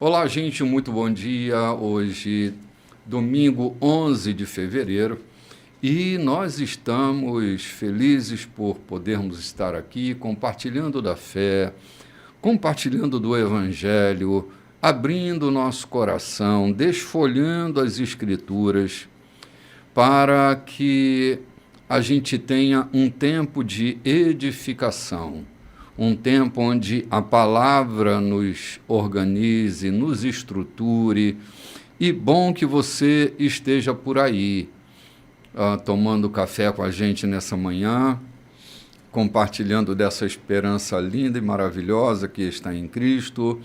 Olá, gente, muito bom dia. Hoje, domingo 11 de fevereiro, e nós estamos felizes por podermos estar aqui compartilhando da fé, compartilhando do Evangelho, abrindo o nosso coração, desfolhando as Escrituras, para que a gente tenha um tempo de edificação, um tempo onde a palavra nos organize, nos estruture. E bom que você esteja por aí, tomando café com a gente nessa manhã, compartilhando dessa esperança linda e maravilhosa que está em Cristo.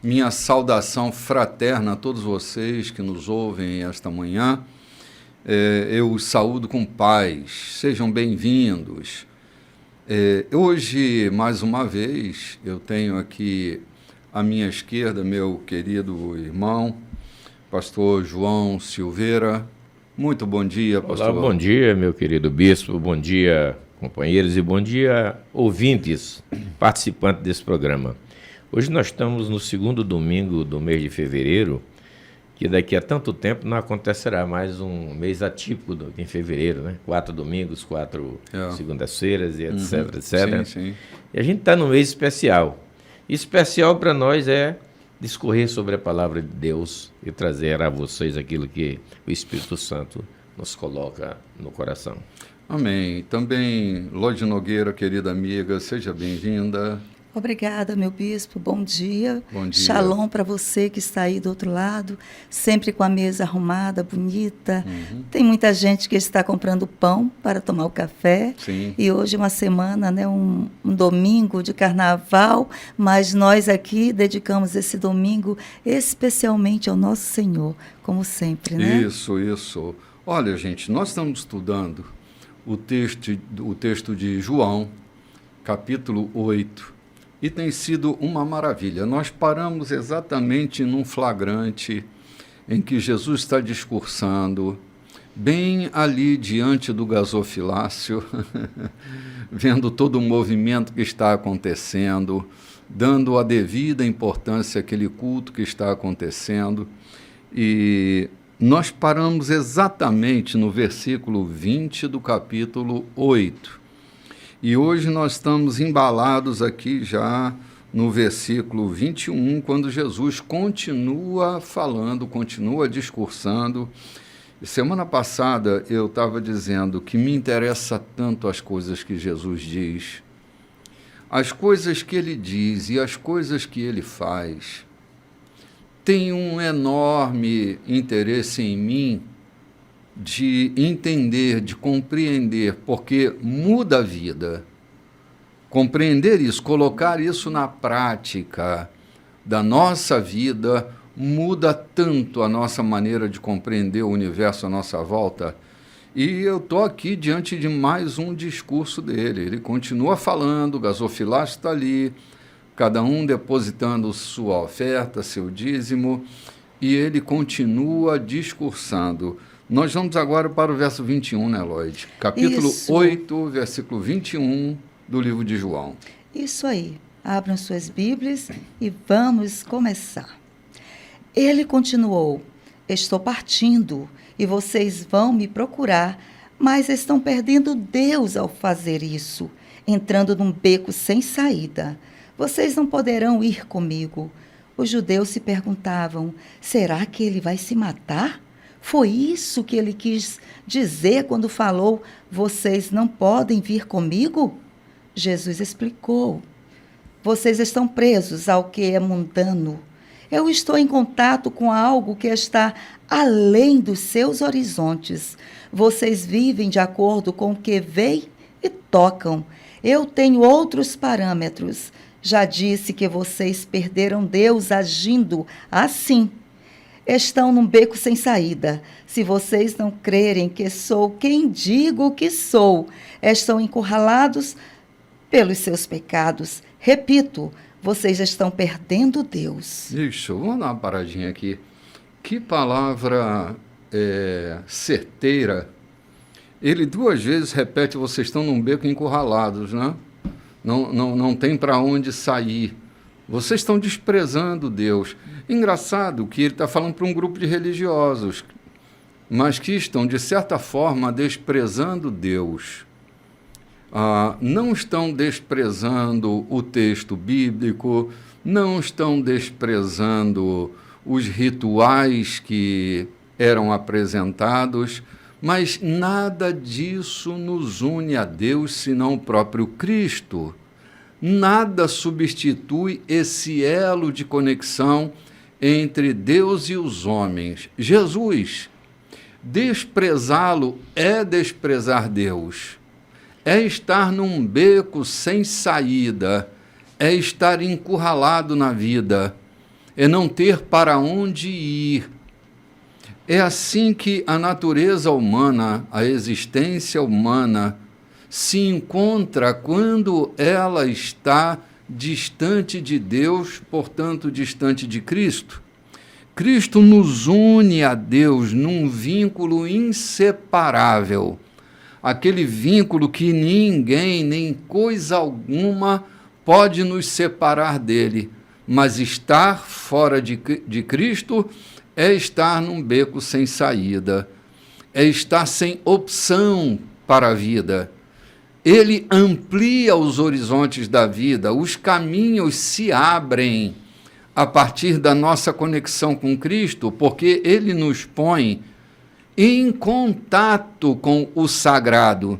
Minha saudação fraterna a todos vocês que nos ouvem esta manhã. Eu os saúdo com paz. Sejam bem-vindos. Hoje, mais uma vez, eu tenho aqui à minha esquerda meu querido irmão, pastor João Silveira. Muito bom dia, pastor. Olá, bom dia, meu querido bispo, bom dia, companheiros, e bom dia, ouvintes, participantes desse programa. Hoje nós estamos no segundo domingo do mês de fevereiro, que daqui a tanto tempo não acontecerá mais um mês atípico em fevereiro, né? 4 domingos, 4 segundas-feiras e etc, etc. Sim. E a gente está num mês especial. Especial para nós é discorrer sobre a palavra de Deus e trazer a vocês aquilo que o Espírito Santo nos coloca no coração. Amém. Também, Lode Nogueira, querida amiga, seja bem-vinda. Obrigada, meu bispo. Bom dia. Bom dia. Shalom para você que está aí do outro lado, sempre com a mesa arrumada, bonita. Tem muita gente que está comprando pão para tomar o café. Sim. E hoje é uma semana, né, um domingo de carnaval, mas nós aqui dedicamos esse domingo especialmente ao nosso Senhor, como sempre, né? Isso. Olha, gente, nós estamos estudando o texto de João, capítulo 8. E tem sido uma maravilha. Nós paramos exatamente num flagrante em que Jesus está discursando, bem ali diante do gasofilácio, vendo todo o movimento que está acontecendo, dando a devida importância àquele culto que está acontecendo. E nós paramos exatamente no versículo 20 do capítulo 8. E hoje nós estamos embalados aqui já no versículo 21, quando Jesus continua falando, continua discursando. E semana passada eu estava dizendo que me interessa tanto as coisas que Jesus diz, as coisas que ele diz e as coisas que ele faz. Tem um enorme interesse em mim de entender, de compreender, porque muda a vida. Compreender isso, colocar isso na prática da nossa vida, muda tanto a nossa maneira de compreender o universo à nossa volta. E eu estou aqui diante de mais um discurso dele. Ele continua falando, o gasofilácio está ali, cada um depositando sua oferta, seu dízimo, e ele continua discursando. Nós vamos agora para o verso 21, né, Lloyd? Capítulo Isso. 8, versículo 21 do livro de João. Isso aí. Abram suas Bíblias e vamos começar. Ele continuou: estou partindo e vocês vão me procurar, mas estão perdendo Deus ao fazer isso, entrando num beco sem saída. Vocês não poderão ir comigo. Os judeus se perguntavam: será que ele vai se matar? Foi isso que ele quis dizer quando falou: vocês não podem vir comigo? Jesus explicou: vocês estão presos ao que é mundano. Eu estou em contato com algo que está além dos seus horizontes. Vocês vivem de acordo com o que veem e tocam. Eu tenho outros parâmetros. Já disse que vocês perderam Deus agindo assim. Estão num beco sem saída. Se vocês não crerem que sou quem digo que sou, estão encurralados pelos seus pecados. Repito, vocês estão perdendo Deus. Isso, vamos dar uma paradinha aqui. Que palavra certeira. Ele 2 vezes repete: vocês estão num beco encurralados, né? Não tem para onde sair. Vocês estão desprezando Deus. Engraçado que ele está falando para um grupo de religiosos, mas que estão, de certa forma, desprezando Deus. Não estão desprezando o texto bíblico, não estão desprezando os rituais que eram apresentados, mas nada disso nos une a Deus senão o próprio Cristo. Nada substitui esse elo de conexão entre Deus e os homens. Jesus, desprezá-lo é desprezar Deus, é estar num beco sem saída, é estar encurralado na vida, é não ter para onde ir. É assim que a natureza humana, a existência humana, se encontra quando ela está distante de Deus, portanto, distante de Cristo. Cristo nos une a Deus num vínculo inseparável, aquele vínculo que ninguém, nem coisa alguma, pode nos separar dele, mas estar fora de Cristo é estar num beco sem saída, é estar sem opção para a vida. Ele amplia os horizontes da vida, os caminhos se abrem a partir da nossa conexão com Cristo, porque ele nos põe em contato com o sagrado.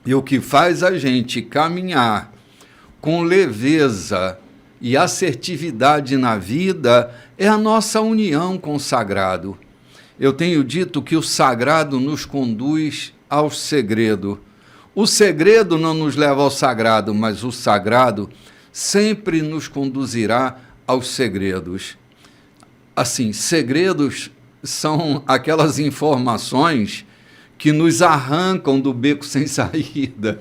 E o que faz a gente caminhar com leveza e assertividade na vida é a nossa união com o sagrado. Eu tenho dito que o sagrado nos conduz ao segredo. O segredo não nos leva ao sagrado, mas o sagrado sempre nos conduzirá aos segredos. Assim, segredos são aquelas informações que nos arrancam do beco sem saída.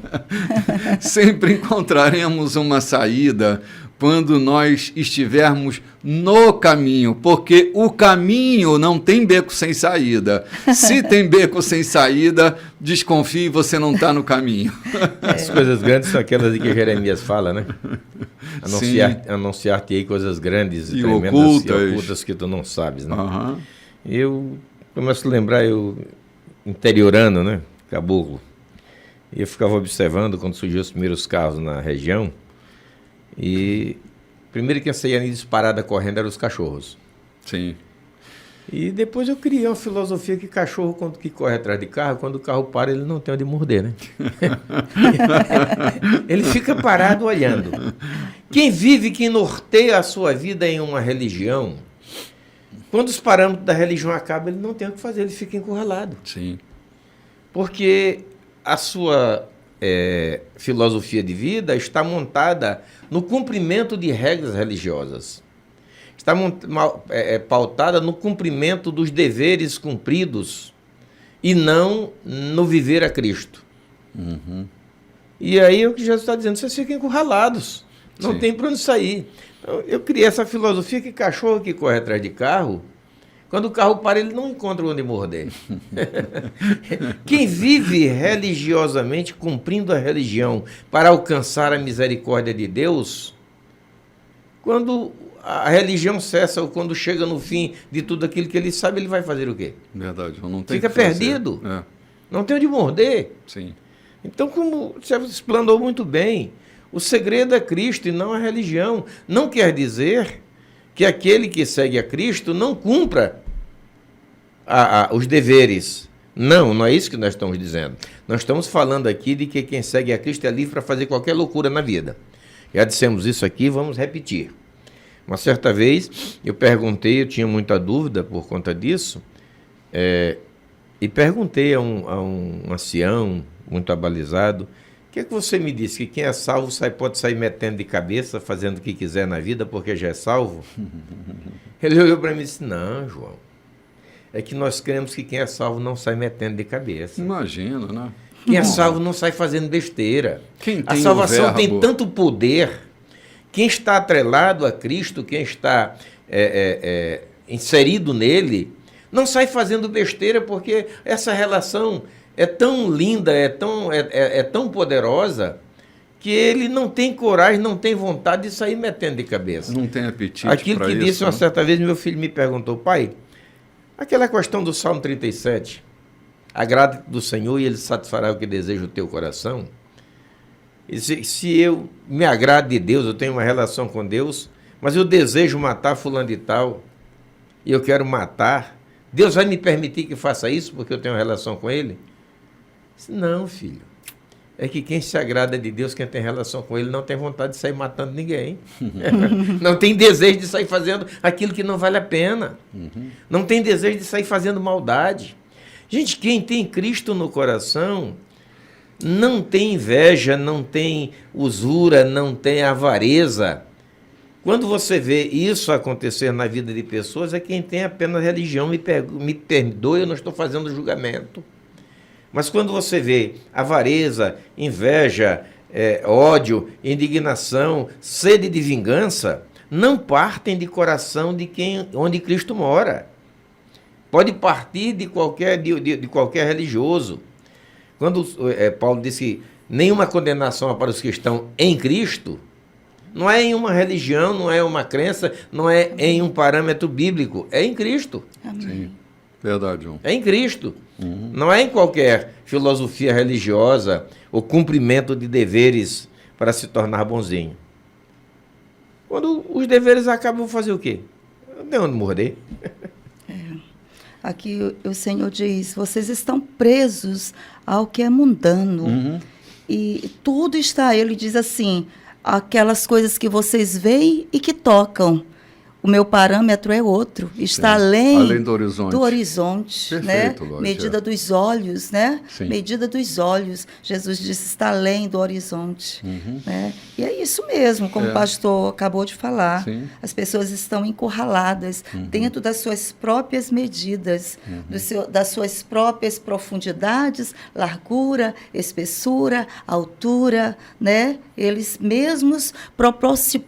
Sempre encontraremos uma saída quando nós estivermos no caminho, porque o caminho não tem beco sem saída. Se tem beco sem saída, desconfie, você não está no caminho. As coisas grandes são aquelas que Jeremias fala, né? Anunciar-te aí coisas grandes e tremendas e ocultas que tu não sabes, né? Uhum. Eu começo a lembrar, eu interiorando, né? Caboclo. E eu ficava observando quando surgiu os primeiros carros na região. E primeiro que saía disparada correndo eram os cachorros. Sim. E depois eu criei uma filosofia que cachorro, quando que corre atrás de carro, quando o carro para, ele não tem onde morder, né? Ele fica parado olhando. Quem vive, quem norteia a sua vida em uma religião, quando os parâmetros da religião acabam, ele não tem o que fazer, ele fica encurralado. Sim. Porque a sua filosofia de vida está montada no cumprimento de regras religiosas. Está pautada no cumprimento dos deveres cumpridos e não no viver a Cristo. Uhum. E aí o que Jesus está dizendo, vocês ficam encurralados, não Sim. tem para onde sair. Então, eu criei essa filosofia que cachorro que corre atrás de carro, quando o carro para, ele não encontra onde morder. Quem vive religiosamente, cumprindo a religião para alcançar a misericórdia de Deus, quando a religião cessa ou quando chega no fim de tudo aquilo que ele sabe, ele vai fazer o quê? Verdade. Não tem Fica que fazer. perdido. É. Não tem onde morder. Sim. Então, como você explanou muito bem, o segredo é Cristo e não a religião. Não quer dizer que aquele que segue a Cristo não cumpra os deveres. Não é isso que nós estamos dizendo. Nós estamos falando aqui de que quem segue a Cristo é livre para fazer qualquer loucura na vida. Já dissemos isso aqui, vamos repetir. Uma certa vez eu perguntei, eu tinha muita dúvida por conta disso, e perguntei a um ancião muito abalizado, o que é que você me disse? Que quem é salvo pode sair metendo de cabeça, fazendo o que quiser na vida porque já é salvo? Ele olhou para mim e disse, não, João, é que nós cremos que quem é salvo não sai metendo de cabeça. Imagina, né? Quem é salvo não sai fazendo besteira. Quem A tem salvação o verbo... tem tanto poder. Quem está atrelado a Cristo, quem está inserido nele, não sai fazendo besteira, porque essa relação é tão linda, é tão poderosa, que ele não tem coragem, não tem vontade de sair metendo de cabeça. Não tem apetite Aquilo para que isso, disse uma né? certa vez, meu filho me perguntou, pai, aquela questão do Salmo 37, agrada do Senhor e Ele satisfará o que deseja o teu coração. E se eu me agrado de Deus, eu tenho uma relação com Deus, mas eu desejo matar fulano de tal, e eu quero matar, Deus vai me permitir que faça isso porque eu tenho uma relação com Ele? Não, filho. É que quem se agrada de Deus, quem tem relação com Ele, não tem vontade de sair matando ninguém. Não tem desejo de sair fazendo aquilo que não vale a pena. Não tem desejo de sair fazendo maldade. Gente, quem tem Cristo no coração não tem inveja, não tem usura, não tem avareza. Quando você vê isso acontecer na vida de pessoas, é quem tem apenas religião. Me perdoe, eu não estou fazendo julgamento. Mas quando você vê avareza, inveja, ódio, indignação, sede de vingança, não partem de coração de onde Cristo mora. Pode partir de qualquer religioso. Quando Paulo disse que nenhuma condenação há para os que estão em Cristo, não é em uma religião, não é uma crença, não é em um parâmetro bíblico, é em Cristo. Amém. Sim, verdade, João. É em Cristo. Não é em qualquer filosofia religiosa ou cumprimento de deveres para se tornar bonzinho. Quando os deveres acabam, vou fazer o quê? Não tem onde morder. Aqui o Senhor diz, vocês estão presos ao que é mundano. E tudo está, ele diz assim, aquelas coisas que vocês veem e que tocam. O meu parâmetro é outro, está além do horizonte. Perfeito, né? Lógia. Medida dos olhos, né? Sim. Medida dos olhos. Jesus disse, está além do horizonte. Né? E é isso mesmo, como o pastor acabou de falar. Sim. As pessoas estão encurraladas dentro das suas próprias medidas, das suas próprias profundidades, largura, espessura, altura, né? Eles mesmos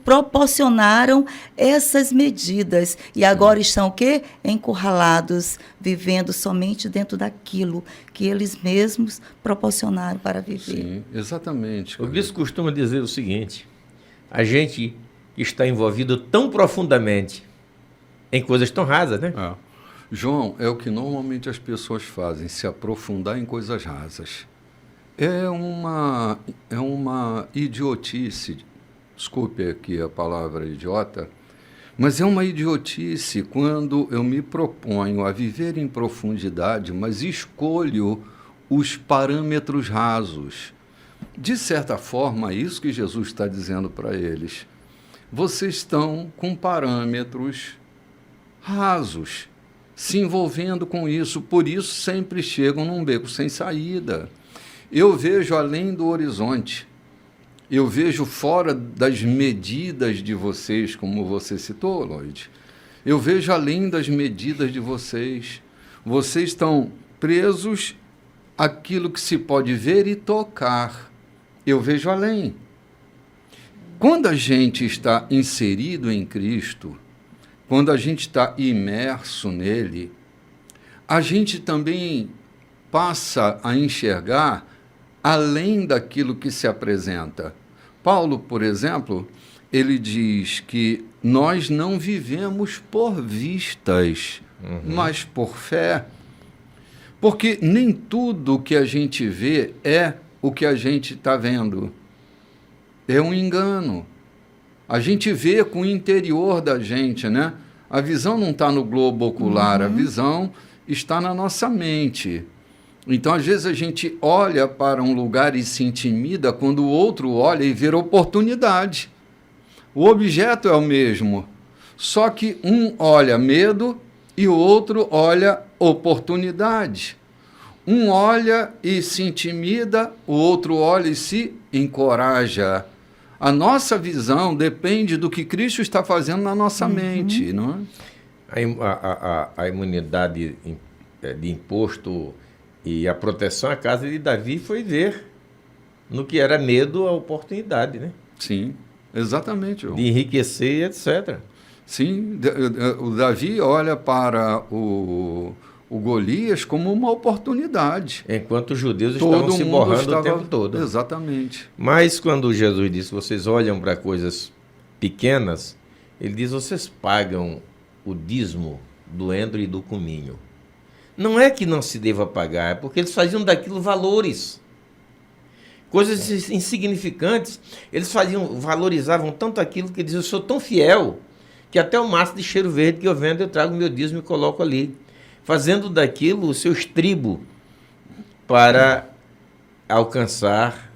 proporcionaram essas medidas e agora estão o quê? Encurralados, vivendo somente dentro daquilo que eles mesmos proporcionaram para viver. Sim, exatamente. O bispo costuma dizer o seguinte, a gente está envolvido tão profundamente em coisas tão rasas, né? João, é o que normalmente as pessoas fazem, se aprofundar em coisas rasas. É uma idiotice, desculpe aqui a palavra idiota, mas é uma idiotice quando eu me proponho a viver em profundidade, mas escolho os parâmetros rasos. De certa forma, é isso que Jesus está dizendo para eles. Vocês estão com parâmetros rasos, se envolvendo com isso, por isso sempre chegam num beco sem saída. Eu vejo além do horizonte. Eu vejo fora das medidas de vocês, como você citou, Lloyd. Eu vejo além das medidas de vocês. Vocês estão presos àquilo que se pode ver e tocar. Eu vejo além. Quando a gente está inserido em Cristo, quando a gente está imerso nele, a gente também passa a enxergar além daquilo que se apresenta. Paulo, por exemplo, ele diz que nós não vivemos por vistas, mas por fé. Porque nem tudo que a gente vê é o que a gente está vendo. É um engano. A gente vê com o interior da gente, né? A visão não está no globo ocular, a visão está na nossa mente. Então, às vezes, a gente olha para um lugar e se intimida quando o outro olha e vê oportunidade. O objeto é o mesmo, só que um olha medo e o outro olha oportunidade. Um olha e se intimida, o outro olha e se encoraja. A nossa visão depende do que Cristo está fazendo na nossa mente, não é? A imunidade de imposto e a proteção à casa de Davi foi ver no que era medo a oportunidade, né? Sim, exatamente. De enriquecer, etc. Sim, o Davi olha para o o Golias como uma oportunidade. Enquanto os judeus estavam se borrando o tempo todo. Exatamente. Mas quando Jesus disse, vocês olham para coisas pequenas, ele diz, vocês pagam o dízimo do endro e do cominho. Não é que não se deva pagar, é porque eles faziam daquilo valores. Coisas insignificantes, eles valorizavam tanto aquilo que diziam, eu sou tão fiel, que até o maço de cheiro verde que eu vendo, eu trago o meu dízimo e coloco ali. Fazendo daquilo o seu estribo para alcançar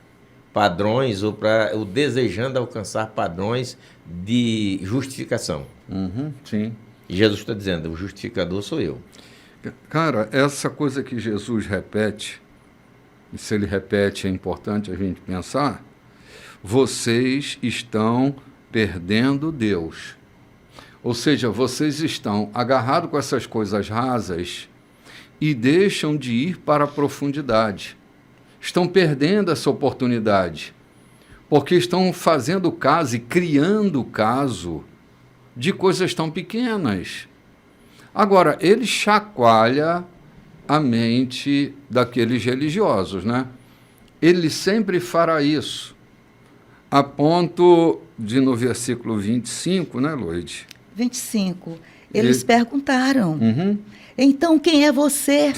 padrões, ou desejando alcançar padrões de justificação. Sim. E Jesus está dizendo, o justificador sou eu. Cara, essa coisa que Jesus repete, e se ele repete é importante a gente pensar, vocês estão perdendo Deus. Ou seja, vocês estão agarrados com essas coisas rasas e deixam de ir para a profundidade. Estão perdendo essa oportunidade, porque estão fazendo caso e criando caso de coisas tão pequenas. Agora, ele chacoalha a mente daqueles religiosos, né? Ele sempre fará isso, a ponto de, no versículo 25, né, Loide? 25, eles perguntaram, Uhum. então quem é você?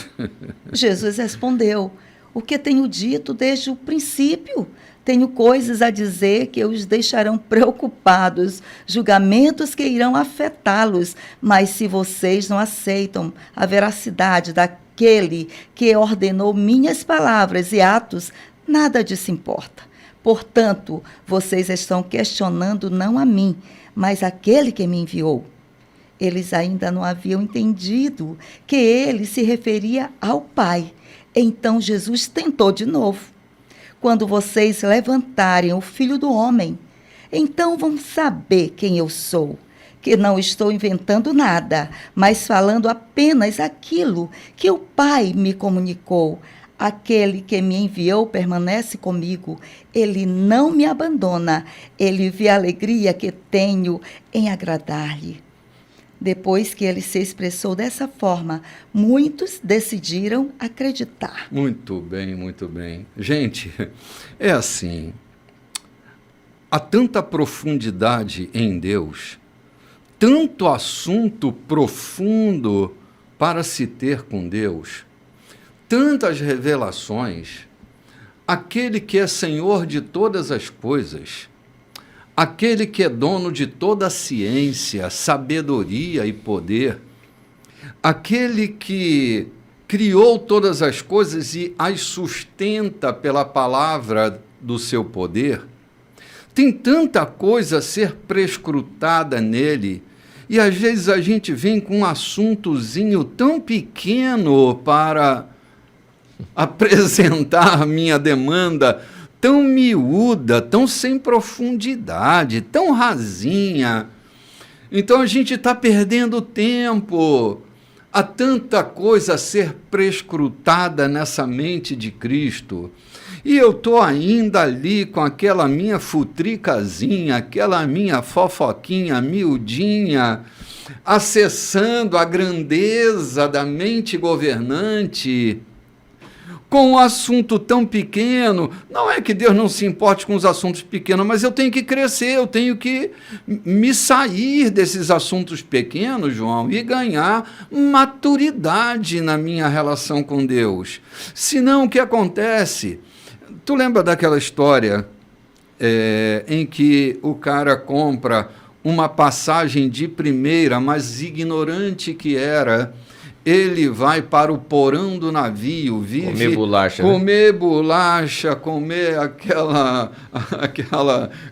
Jesus respondeu, o que tenho dito desde o princípio. Tenho coisas a dizer que os deixarão preocupados, julgamentos que irão afetá-los, mas se vocês não aceitam a veracidade daquele que ordenou minhas palavras e atos, nada disso importa. Portanto, vocês estão questionando não a mim, mas aquele que me enviou. Eles ainda não haviam entendido que ele se referia ao Pai. Então Jesus tentou de novo. Quando vocês levantarem o Filho do Homem, então vão saber quem eu sou, que não estou inventando nada, mas falando apenas aquilo que o Pai me comunicou. Aquele que me enviou permanece comigo, ele não me abandona, ele vê a alegria que tenho em agradar-lhe. Depois que ele se expressou dessa forma, muitos decidiram acreditar. Muito bem, muito bem. Gente, é assim, há tanta profundidade em Deus, tanto assunto profundo para se ter com Deus, tantas revelações, aquele que é Senhor de todas as coisas, aquele que é dono de toda a ciência, sabedoria e poder, aquele que criou todas as coisas e as sustenta pela palavra do seu poder, tem tanta coisa a ser prescrutada nele, e às vezes a gente vem com um assuntozinho tão pequeno para apresentar minha demanda, tão miúda, tão sem profundidade, tão rasinha. Então a gente está perdendo tempo. Há tanta coisa a ser prescrutada nessa mente de Cristo. E eu estou ainda ali com aquela minha futricazinha, aquela minha fofoquinha miudinha, acessando a grandeza da mente governante, com um assunto tão pequeno. Não é que Deus não se importe com os assuntos pequenos, mas eu tenho que crescer, eu tenho que me sair desses assuntos pequenos, João, e ganhar maturidade na minha relação com Deus. Senão, o que acontece? Tu lembra daquela história em que o cara compra uma passagem de primeira, mas ignorante que era, ele vai para o porão do navio, vive comer bolacha, comer aquela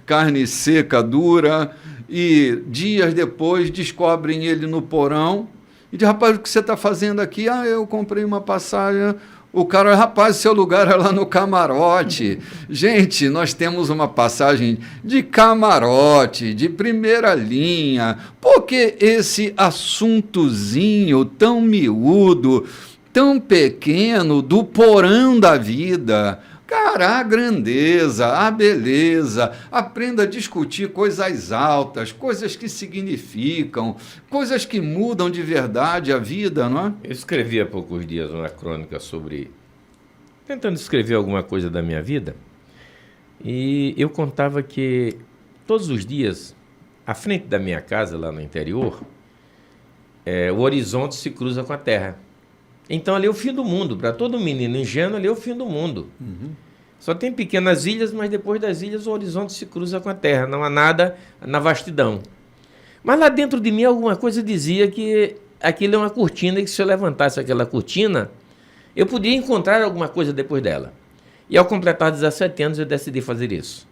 carne seca, dura, e dias depois descobrem ele no porão e diz, rapaz, o que você está fazendo aqui? Ah, eu comprei uma passagem. O cara, rapaz, seu lugar é lá no camarote. Gente, nós temos uma passagem de camarote, de primeira linha, porque esse assuntozinho tão miúdo, tão pequeno, do porão da vida, Cara, a grandeza, a beleza, aprenda a discutir coisas altas, coisas que significam, coisas que mudam de verdade a vida, não é? Eu escrevi há poucos dias uma crônica tentando escrever alguma coisa da minha vida, e eu contava que todos os dias, à frente da minha casa, lá no interior, o horizonte se cruza com a terra. Então ali é o fim do mundo. Para todo menino ingênuo, ali é o fim do mundo. Só tem pequenas ilhas, mas depois das ilhas o horizonte se cruza com a terra. Não há nada na vastidão. Mas lá dentro de mim alguma coisa dizia que aquilo é uma cortina e que se eu levantasse aquela cortina, eu podia encontrar alguma coisa depois dela. E ao completar 17 anos eu decidi fazer isso.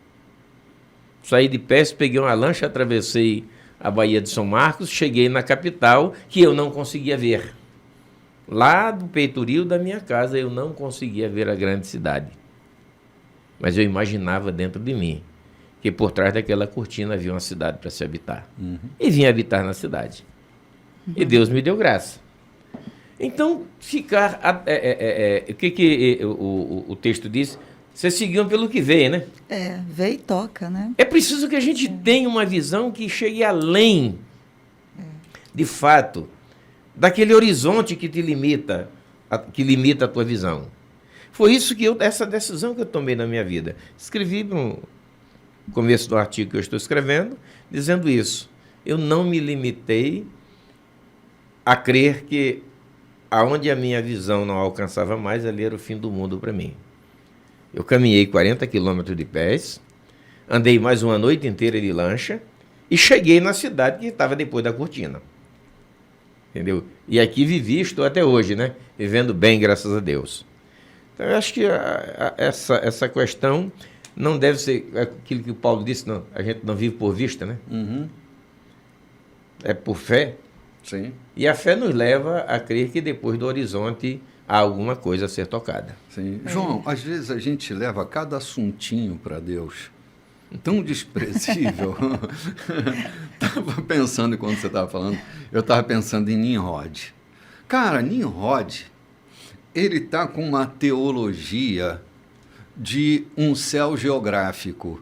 Saí de Pés, peguei uma lancha, atravessei a Baía de São Marcos, cheguei na capital, que eu não conseguia ver. Lá do peitoril da minha casa eu não conseguia ver a grande cidade. Mas eu imaginava dentro de mim que por trás daquela cortina havia uma cidade para se habitar. E vim habitar na cidade. E Deus me deu graça. Então, o que o texto diz? Vocês seguiam pelo que veio, né? Vê e toca, né? É preciso que a gente tenha uma visão que chegue além, de fato, daquele horizonte que te limita, que limita a tua visão. Foi isso essa decisão que eu tomei na minha vida. Escrevi no começo do artigo que eu estou escrevendo, dizendo isso. Eu não me limitei a crer que aonde a minha visão não alcançava mais, ali era o fim do mundo para mim. Eu caminhei 40 quilômetros de pés, andei mais uma noite inteira de lancha e cheguei na cidade que estava depois da cortina. Entendeu? E aqui vivi, estou até hoje, né? Vivendo bem, graças a Deus. Então, eu acho que essa questão não deve ser aquilo que o Paulo disse, não. A gente não vive por vista, né? É por fé. Sim. E a fé nos leva a crer que depois do horizonte há alguma coisa a ser tocada. Sim. João, às vezes a gente leva cada assuntinho para Deus tão desprezível. Estava pensando, quando você estava falando, eu estava pensando em Nimrod. Cara, Nimrod, ele está com uma teologia de um céu geográfico.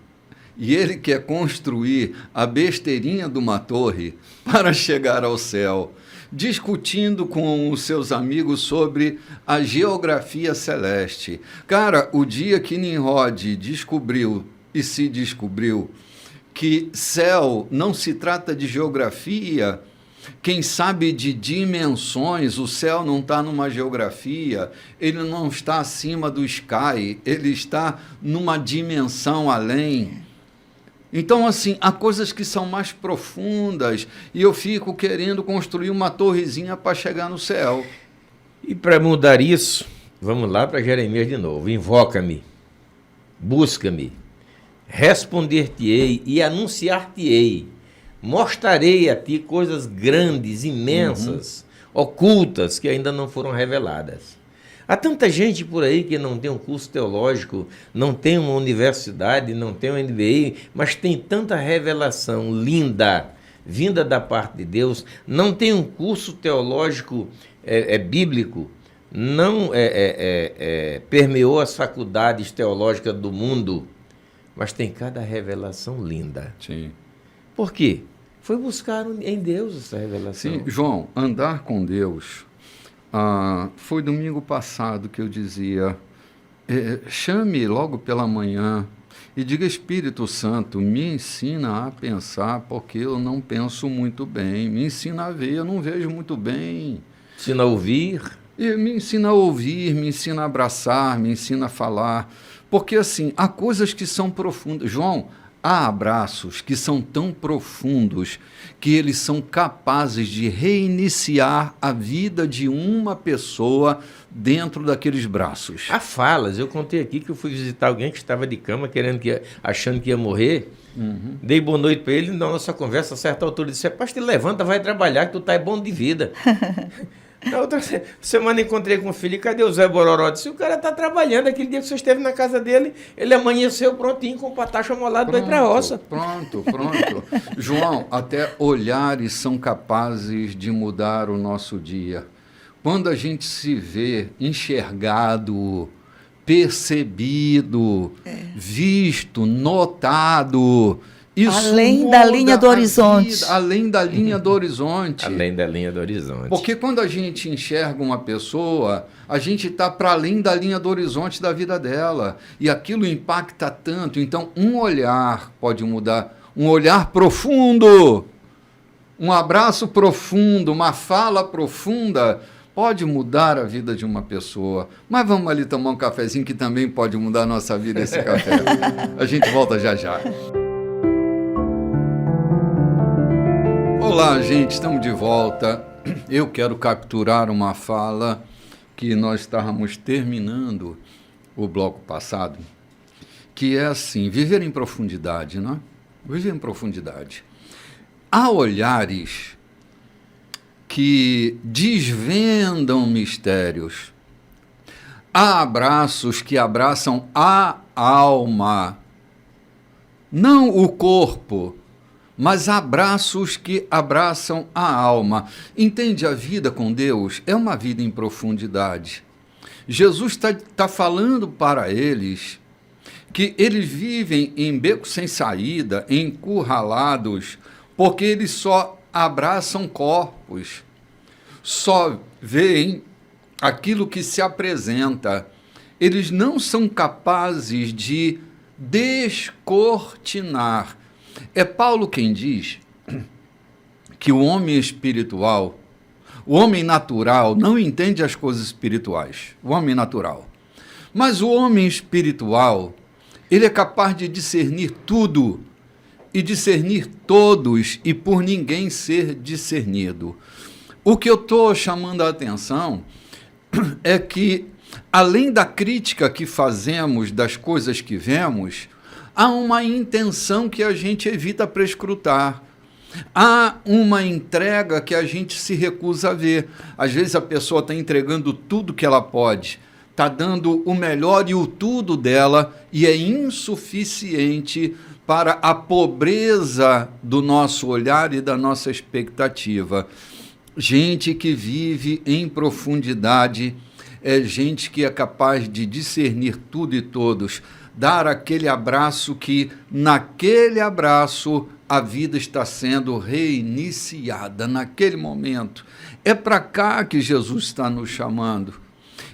E ele quer construir a besteirinha de uma torre para chegar ao céu, discutindo com os seus amigos sobre a geografia celeste. Cara, o dia que Nimrod descobriu que céu não se trata de geografia, quem sabe de dimensões, o céu não está numa geografia, ele não está acima do sky, ele está numa dimensão além. Então, assim, há coisas que são mais profundas e eu fico querendo construir uma torrezinha para chegar no céu. E para mudar isso, vamos lá para Jeremias de novo. Invoca-me, busca-me, responder-te-ei e anunciar-te-ei. Mostrarei a ti coisas grandes, imensas, ocultas, que ainda não foram reveladas. Há tanta gente por aí que não tem um curso teológico, não tem uma universidade, não tem um MBA, mas tem tanta revelação linda, vinda da parte de Deus, não tem um curso teológico bíblico, não permeou as faculdades teológicas do mundo, mas tem cada revelação linda. Sim. Por quê? Foi buscar em Deus essa revelação. Sim, João, andar com Deus... foi domingo passado que eu dizia, chame logo pela manhã e diga: Espírito Santo, me ensina a pensar, porque eu não penso muito bem, me ensina a ver, eu não vejo muito bem. Ensina a ouvir. E me ensina a ouvir, me ensina a abraçar, me ensina a falar, porque assim, há coisas que são profundas. João, há abraços que são tão profundos que eles são capazes de reiniciar a vida de uma pessoa dentro daqueles braços. Há falas. Eu contei aqui que eu fui visitar alguém que estava de cama, achando que ia morrer. Dei boa noite para ele, na nossa conversa, a certa altura, disse: pastor, levanta, vai trabalhar, que tu tá bom de vida. Na outra semana encontrei com o filho: cadê o Zé Bororó? Disse: o cara está trabalhando. Aquele dia que você esteve na casa dele, ele amanheceu prontinho com o patacho amolado para ir para a roça. Pronto. João, até olhares são capazes de mudar o nosso dia. Quando a gente se vê enxergado percebido, visto, notado. Isso além da linha do horizonte. Vida, além da linha do horizonte. Além da linha do horizonte. Porque quando a gente enxerga uma pessoa, a gente está para além da linha do horizonte da vida dela. E aquilo impacta tanto. Então, um olhar pode mudar. Um olhar profundo, um abraço profundo, uma fala profunda pode mudar a vida de uma pessoa. Mas vamos ali tomar um cafezinho que também pode mudar a nossa vida, esse café. A gente volta já já. Olá, gente, estamos de volta. Eu quero capturar uma fala que nós estávamos terminando o bloco passado, que é assim, viver em profundidade, não é? Viver em profundidade. Há olhares que desvendam mistérios. Há abraços que abraçam a alma, não o corpo, mas abraços que abraçam a alma. Entende? A vida com Deus é uma vida em profundidade. Jesus está falando para eles que eles vivem em beco sem saída, encurralados, porque eles só abraçam corpos, só veem aquilo que se apresenta. Eles não são capazes de descortinar. É Paulo quem diz que o homem espiritual, o homem natural, não entende as coisas espirituais. O homem natural. Mas o homem espiritual, ele é capaz de discernir tudo e discernir todos e por ninguém ser discernido. O que eu estou chamando a atenção é que, além da crítica que fazemos das coisas que vemos, há uma intenção que a gente evita prescrutar. Há uma entrega que a gente se recusa a ver. Às vezes a pessoa está entregando tudo que ela pode, está dando o melhor e o tudo dela e é insuficiente para a pobreza do nosso olhar e da nossa expectativa. Gente que vive em profundidade é gente que é capaz de discernir tudo e todos, dar aquele abraço que, naquele abraço, a vida está sendo reiniciada, naquele momento. É para cá que Jesus está nos chamando.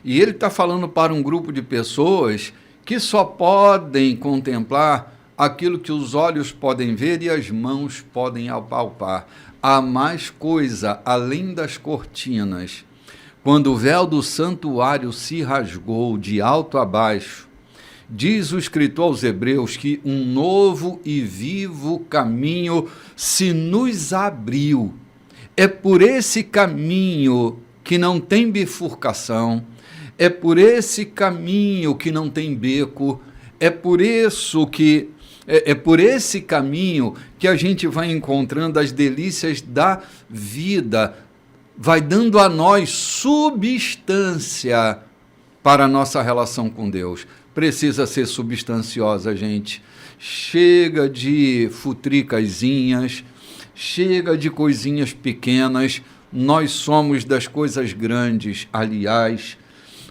E ele está falando para um grupo de pessoas que só podem contemplar aquilo que os olhos podem ver e as mãos podem apalpar. Há mais coisa além das cortinas. Quando o véu do santuário se rasgou de alto a baixo, diz o escritor aos Hebreus que um novo e vivo caminho se nos abriu. É por esse caminho que não tem bifurcação, é por esse caminho que não tem beco, é por esse caminho que a gente vai encontrando as delícias da vida, vai dando a nós substância para a nossa relação com Deus. Precisa ser substanciosa, gente. Chega de futricazinhas, chega de coisinhas pequenas. Nós somos das coisas grandes. Aliás,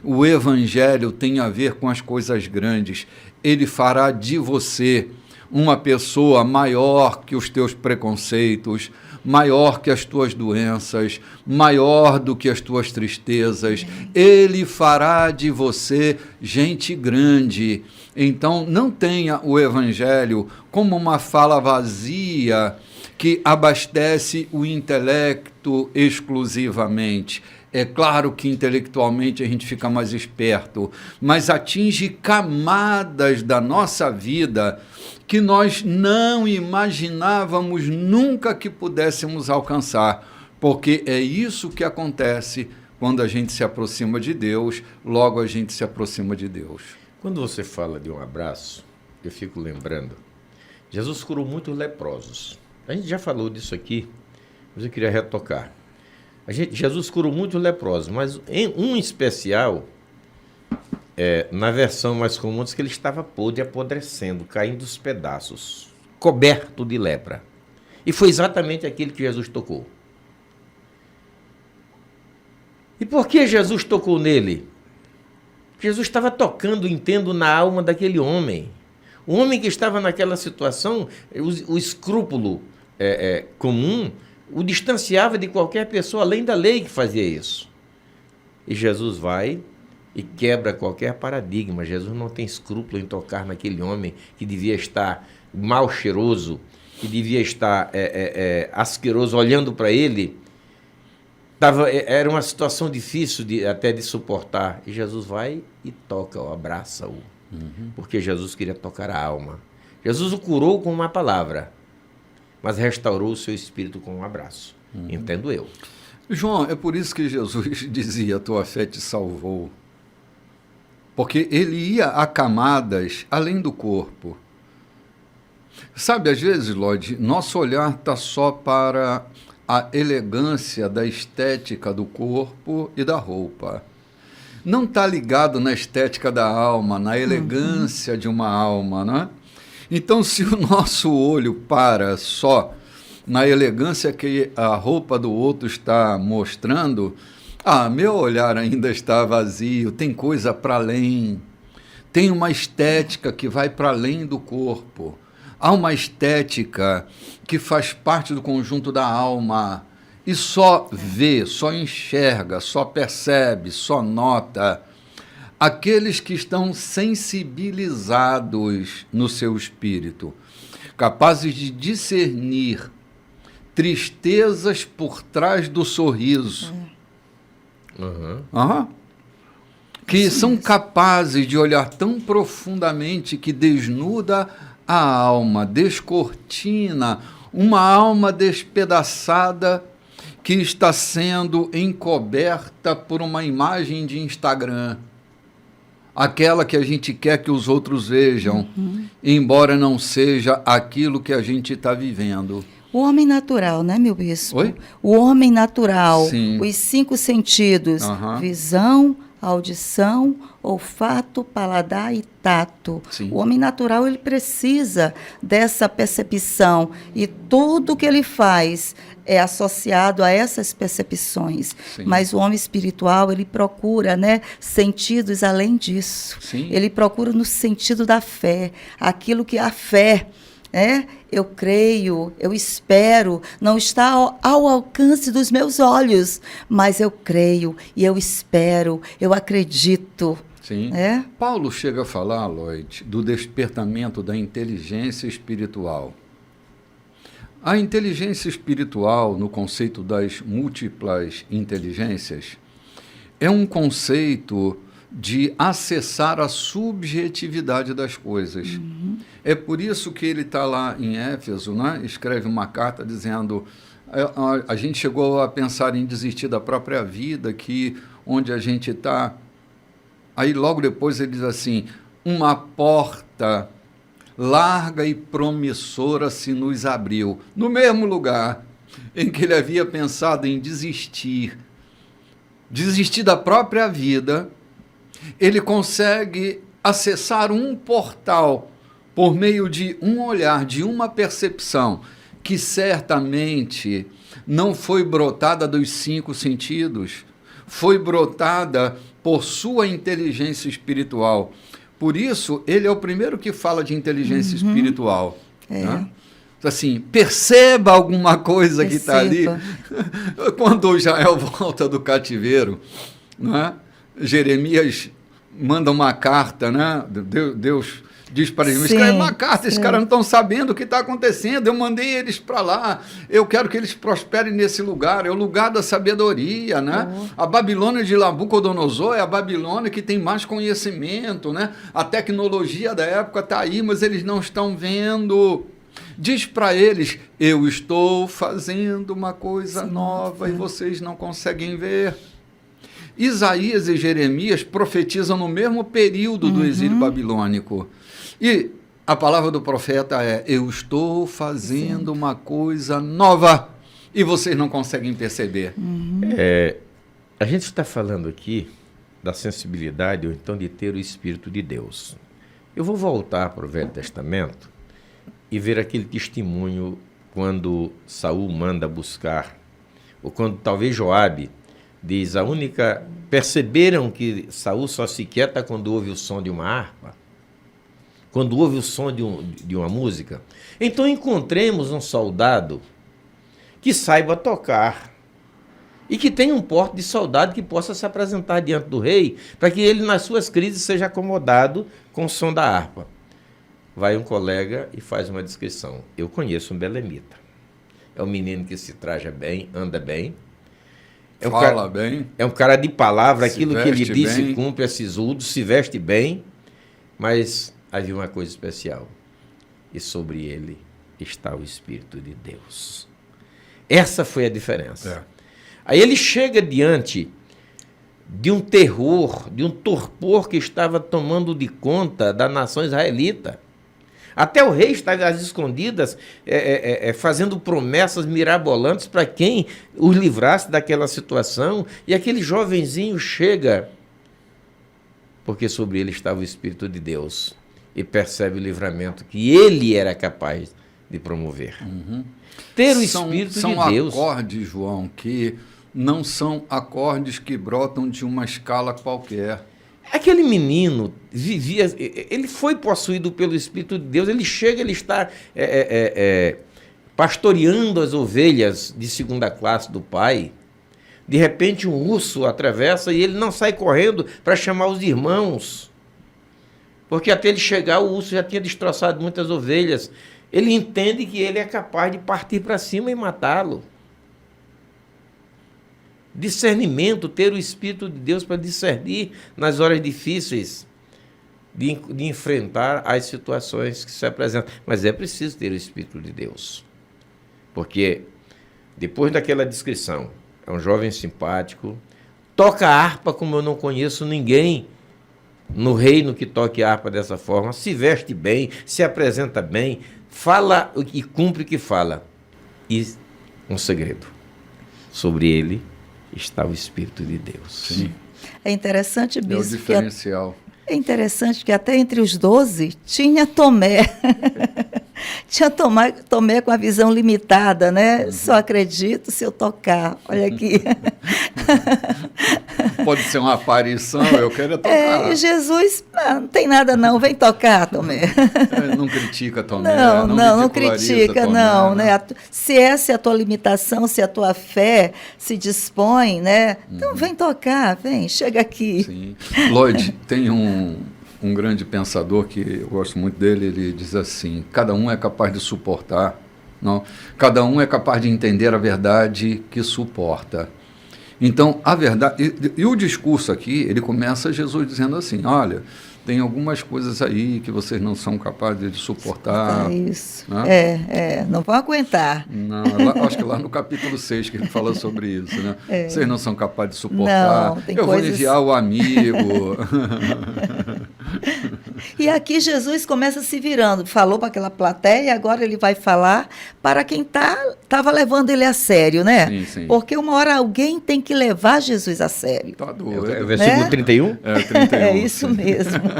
o Evangelho tem a ver com as coisas grandes. Ele fará de você uma pessoa maior que os teus preconceitos, maior que as tuas doenças, maior do que as tuas tristezas. Ele fará de você gente grande. Então, não tenha o Evangelho como uma fala vazia que abastece o intelecto exclusivamente. É claro que intelectualmente a gente fica mais esperto, mas atinge camadas da nossa vida que nós não imaginávamos nunca que pudéssemos alcançar, porque é isso que acontece quando a gente se aproxima de Deus, logo a gente se aproxima de Deus. Quando você fala de um abraço, eu fico lembrando, Jesus curou muitos leprosos. A gente já falou disso aqui, mas eu queria retocar. Jesus curou muitos leprosos, mas em um especial, na versão mais comum, diz que ele estava podre, apodrecendo, caindo dos pedaços, coberto de lepra. E foi exatamente aquele que Jesus tocou. E por que Jesus tocou nele? Jesus estava tocando, entendo, na alma daquele homem. O homem que estava naquela situação, o escrúpulo comum, o distanciava de qualquer pessoa, além da lei que fazia isso. E Jesus vai e quebra qualquer paradigma. Jesus não tem escrúpulo em tocar naquele homem que devia estar mal cheiroso, que devia estar asqueroso, olhando para ele. Era uma situação difícil até de suportar. E Jesus vai e toca-o, abraça-o. Porque Jesus queria tocar a alma. Jesus o curou com uma palavra, mas restaurou o seu espírito com um abraço. Entendo eu. João, é por isso que Jesus dizia, tua fé te salvou. Porque ele ia a camadas além do corpo. Sabe, às vezes, Lloyd, nosso olhar está só para a elegância da estética do corpo e da roupa. Não está ligado na estética da alma, na elegância de uma alma, né? Então, se o nosso olho para só na elegância que a roupa do outro está mostrando, meu olhar ainda está vazio, tem coisa para além, tem uma estética que vai para além do corpo, há uma estética que faz parte do conjunto da alma, e só vê, só enxerga, só percebe, só nota aqueles que estão sensibilizados no seu espírito, capazes de discernir tristezas por trás do sorriso, que são capazes de olhar tão profundamente que desnuda a alma, descortina uma alma despedaçada que está sendo encoberta por uma imagem de Instagram, aquela que a gente quer que os outros vejam, embora não seja aquilo que a gente está vivendo. O homem natural, né, meu bispo? Oi? O homem natural, Sim. os 5 sentidos, visão, audição, olfato, paladar e tato. Sim. O homem natural, ele precisa dessa percepção e tudo que ele faz é associado a essas percepções. Sim. Mas o homem espiritual, ele procura, né, sentidos além disso. Sim. Ele procura no sentido da fé, aquilo que a fé... eu creio, eu espero, não está ao alcance dos meus olhos, mas eu creio e eu espero, eu acredito. Sim. Paulo chega a falar, Lloyd, do despertamento da inteligência espiritual. A inteligência espiritual, no conceito das múltiplas inteligências, é um conceito de acessar a subjetividade das coisas. É por isso que ele está lá em Éfeso, né? Escreve uma carta dizendo, a gente chegou a pensar em desistir da própria vida, que onde a gente está. Aí logo depois ele diz assim, uma porta larga e promissora se nos abriu, no mesmo lugar em que ele havia pensado em desistir da própria vida. Ele consegue acessar um portal por meio de um olhar, de uma percepção, que certamente não foi brotada dos 5 sentidos, foi brotada por sua inteligência espiritual. Por isso, ele é o primeiro que fala de inteligência espiritual. Né? Assim, perceba alguma coisa que está ali. Quando Israel volta do cativeiro, né? Jeremias manda uma carta, né? Deus diz para ele, escreve uma carta, esses caras não estão sabendo o que está acontecendo, eu mandei eles para lá, eu quero que eles prosperem nesse lugar, é o lugar da sabedoria, né? A Babilônia de Nabucodonosor é a Babilônia que tem mais conhecimento, né? A tecnologia da época está aí, mas eles não estão vendo. Diz para eles, eu estou fazendo uma coisa nova e vocês não conseguem ver. Isaías e Jeremias profetizam no mesmo período do exílio babilônico. E a palavra do profeta é, eu estou fazendo uma coisa nova e vocês não conseguem perceber. A gente está falando aqui da sensibilidade ou então de ter o Espírito de Deus. Eu vou voltar para o Velho Testamento e ver aquele testemunho quando Saul manda buscar, ou quando talvez Joabe diz, perceberam que Saul só se quieta quando ouve o som de uma harpa, quando ouve o som de uma música. Então encontremos um soldado que saiba tocar e que tenha um porte de soldado que possa se apresentar diante do rei, para que ele, nas suas crises, seja acomodado com o som da harpa. Vai um colega e faz uma descrição. Eu conheço um belemita. É um menino que se traja bem, anda bem. Fala bem. É um cara de palavra, aquilo que ele diz bem. se cumpre, é sisudo, se veste bem. Mas havia uma coisa especial. E sobre ele está o Espírito de Deus. Essa foi a diferença. Aí ele chega diante de um terror, de um torpor que estava tomando de conta da nação israelita. Até o rei estava às escondidas, fazendo promessas mirabolantes para quem os livrasse daquela situação. E aquele jovenzinho chega, porque sobre ele estava o Espírito de Deus, e percebe o livramento que ele era capaz de promover. Ter o Espírito de Deus. São acordes, João, que não são acordes que brotam de uma escala qualquer. Aquele menino vivia, ele foi possuído pelo Espírito de Deus, ele chega, ele está pastoreando as ovelhas de segunda classe do pai. De repente um urso atravessa e ele não sai correndo para chamar os irmãos, porque até ele chegar o urso já tinha destroçado muitas ovelhas. Ele entende que ele é capaz de partir para cima e matá-lo. Discernimento, ter o Espírito de Deus para discernir nas horas difíceis, de enfrentar as situações que se apresentam. Mas é preciso ter o Espírito de Deus. Porque, depois daquela descrição, é um jovem simpático, toca a harpa como eu não conheço ninguém no reino que toque a harpa dessa forma, se veste bem, se apresenta bem, fala e cumpre o que fala. E um segredo, sobre ele está o Espírito de Deus. Sim. É interessante, É o bispo, diferencial. é interessante que até entre os 12 tinha Tomé. Tinha Tomé com a visão limitada, né? Só acredito se eu tocar. Olha aqui. Pode ser uma aparição, eu quero tocar. E Jesus, não tem nada não, vem tocar, Tomé. Não critica Tomé. Não critica, Tomé, não, né? Se essa é a tua limitação, se a tua fé se dispõe, né? Então vem tocar, vem, chega aqui. Sim. Lloyd, tem um grande pensador que eu gosto muito dele, ele diz assim, cada um é capaz de suportar, não? Cada um é capaz de entender a verdade que suporta. Então, a verdade... E o discurso aqui, ele começa Jesus dizendo assim, olha, tem algumas coisas aí que vocês não são capazes de suportar. É isso. Né? Não vão aguentar. Não, acho que lá no capítulo 6 que ele fala sobre isso, né? Vocês não são capazes de suportar. Não, tem eu coisas... vou enviar o amigo. E aqui Jesus começa se virando. Falou para aquela plateia e agora ele vai falar para quem estava levando ele a sério, né? Sim, sim. Porque uma hora alguém tem que levar Jesus a sério. Tá doido. É o versículo 31? É, 31. É isso mesmo.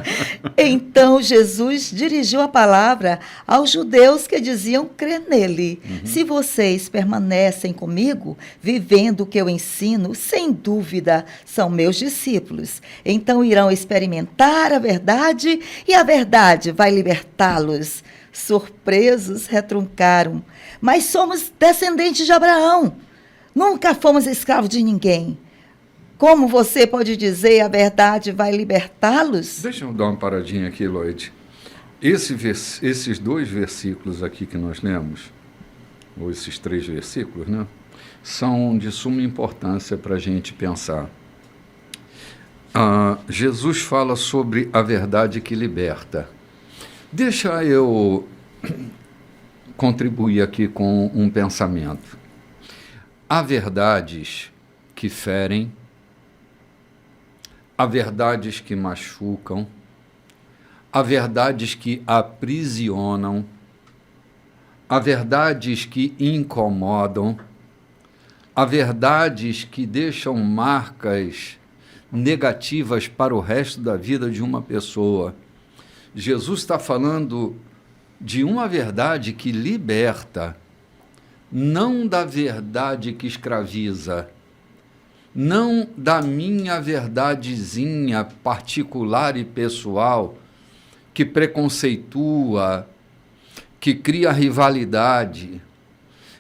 Então Jesus dirigiu a palavra aos judeus que diziam crer nele. Se vocês permanecem comigo, vivendo o que eu ensino, sem dúvida são meus discípulos. Então irão experimentar a verdade e a verdade vai libertá-los. Surpresos, retruncaram. Mas somos descendentes de Abraão. Nunca fomos escravos de ninguém. Como você pode dizer a verdade vai libertá-los? Deixa eu dar uma paradinha aqui, Lloyd. Esses dois versículos aqui que nós lemos, ou esses 3 versículos, né, são de suma importância para a gente pensar. Jesus fala sobre a verdade que liberta. Deixa eu contribuir aqui com um pensamento. Há verdades que ferem, há verdades que machucam, há verdades que aprisionam, há verdades que incomodam, há verdades que deixam marcas negativas para o resto da vida de uma pessoa. Jesus está falando de uma verdade que liberta, não da verdade que escraviza. não da minha verdadezinha particular e pessoal, que preconceitua, que cria rivalidade.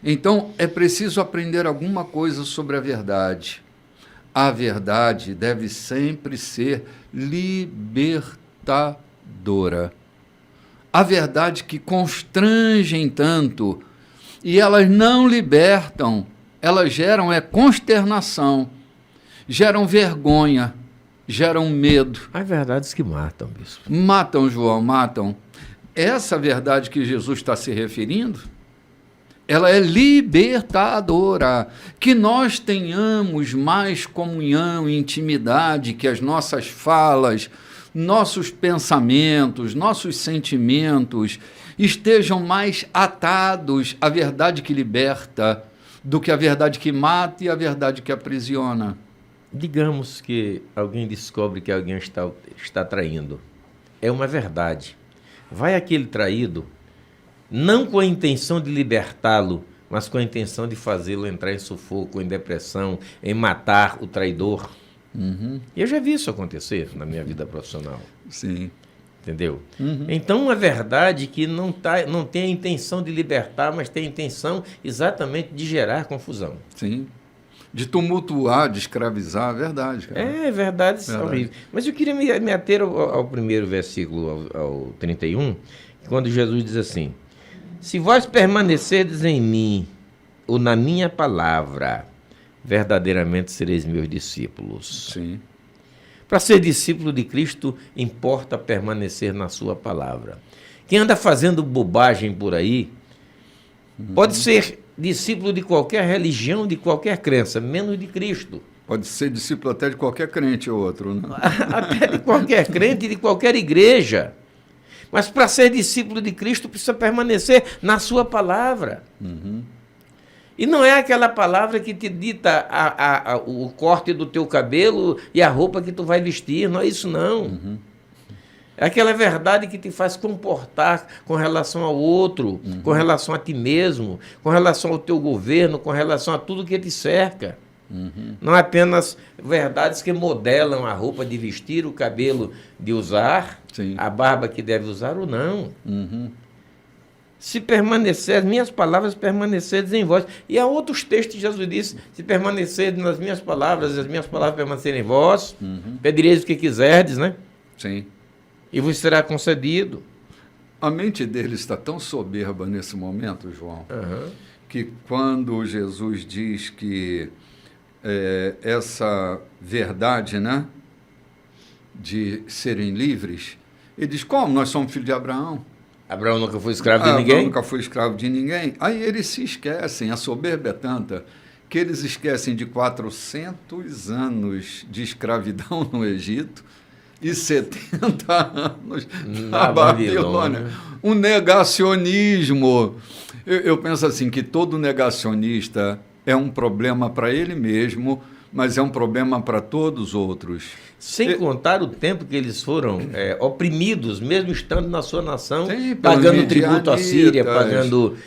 Então, é preciso aprender alguma coisa sobre a verdade. A verdade deve sempre ser libertadora. A verdade que constrangem tanto, e elas não libertam, elas geram consternação, geram vergonha, geram medo. Há verdades que matam, bispo. Matam, João, matam. Essa verdade que Jesus está se referindo, ela é libertadora. Que nós tenhamos mais comunhão e intimidade, que as nossas falas, nossos pensamentos, nossos sentimentos estejam mais atados à verdade que liberta do que a verdade que mata e a verdade que aprisiona. Digamos que alguém descobre que alguém está traindo. É uma verdade. Vai aquele traído, não com a intenção de libertá-lo, mas com a intenção de fazê-lo entrar em sufoco, em depressão, em matar o traidor. Uhum. Eu já vi isso acontecer na minha vida profissional. Sim. Entendeu? Uhum. Então, uma verdade que não tem a intenção de libertar, mas tem a intenção exatamente de gerar confusão. Sim. De tumultuar, de escravizar, a verdade, cara. Verdades horríveis. Mas eu queria me ater ao primeiro versículo, ao 31, quando Jesus diz assim: se vós permanecerdes em mim, ou na minha palavra, verdadeiramente sereis meus discípulos. Sim. Para ser discípulo de Cristo, importa permanecer na sua palavra. Quem anda fazendo bobagem por aí, pode ser discípulo de qualquer religião, de qualquer crença, menos de Cristo. Pode ser discípulo até de qualquer crente ou outro, né? Até de qualquer crente, de qualquer igreja. Mas para ser discípulo de Cristo, precisa permanecer na sua palavra. Uhum. E não é aquela palavra que te dita o corte do teu cabelo e a roupa que tu vai vestir, não é isso não. Uhum. É aquela verdade que te faz comportar com relação ao outro, com relação a ti mesmo, com relação ao teu governo, com relação a tudo que te cerca. Uhum. Não apenas verdades que modelam a roupa de vestir, o cabelo de usar, Sim. a barba que deve usar ou não. Uhum. Se permanecer, as minhas palavras permanecerem em vós. E há outros textos que Jesus disse: se permanecerem nas minhas palavras, as minhas palavras permanecerem em vós, pedireis o que quiserdes, né? Sim. E vos será concedido. A mente dele está tão soberba nesse momento, João, Uhum. que quando Jesus diz que essa verdade, né, de serem livres, ele diz: como? Nós somos filhos de Abraão. Abraão nunca foi escravo de Abraão ninguém? nunca foi escravo de ninguém. Aí eles se esquecem, a soberba é tanta, que eles esquecem de 400 anos de escravidão no Egito e 70 anos na Babilônia. Um negacionismo. Eu penso assim, que todo negacionista é um problema para ele mesmo, mas é um problema para todos os outros. Sem contar o tempo que eles foram oprimidos, mesmo estando na sua nação, Sim, pagando tributo à Síria, midianitas,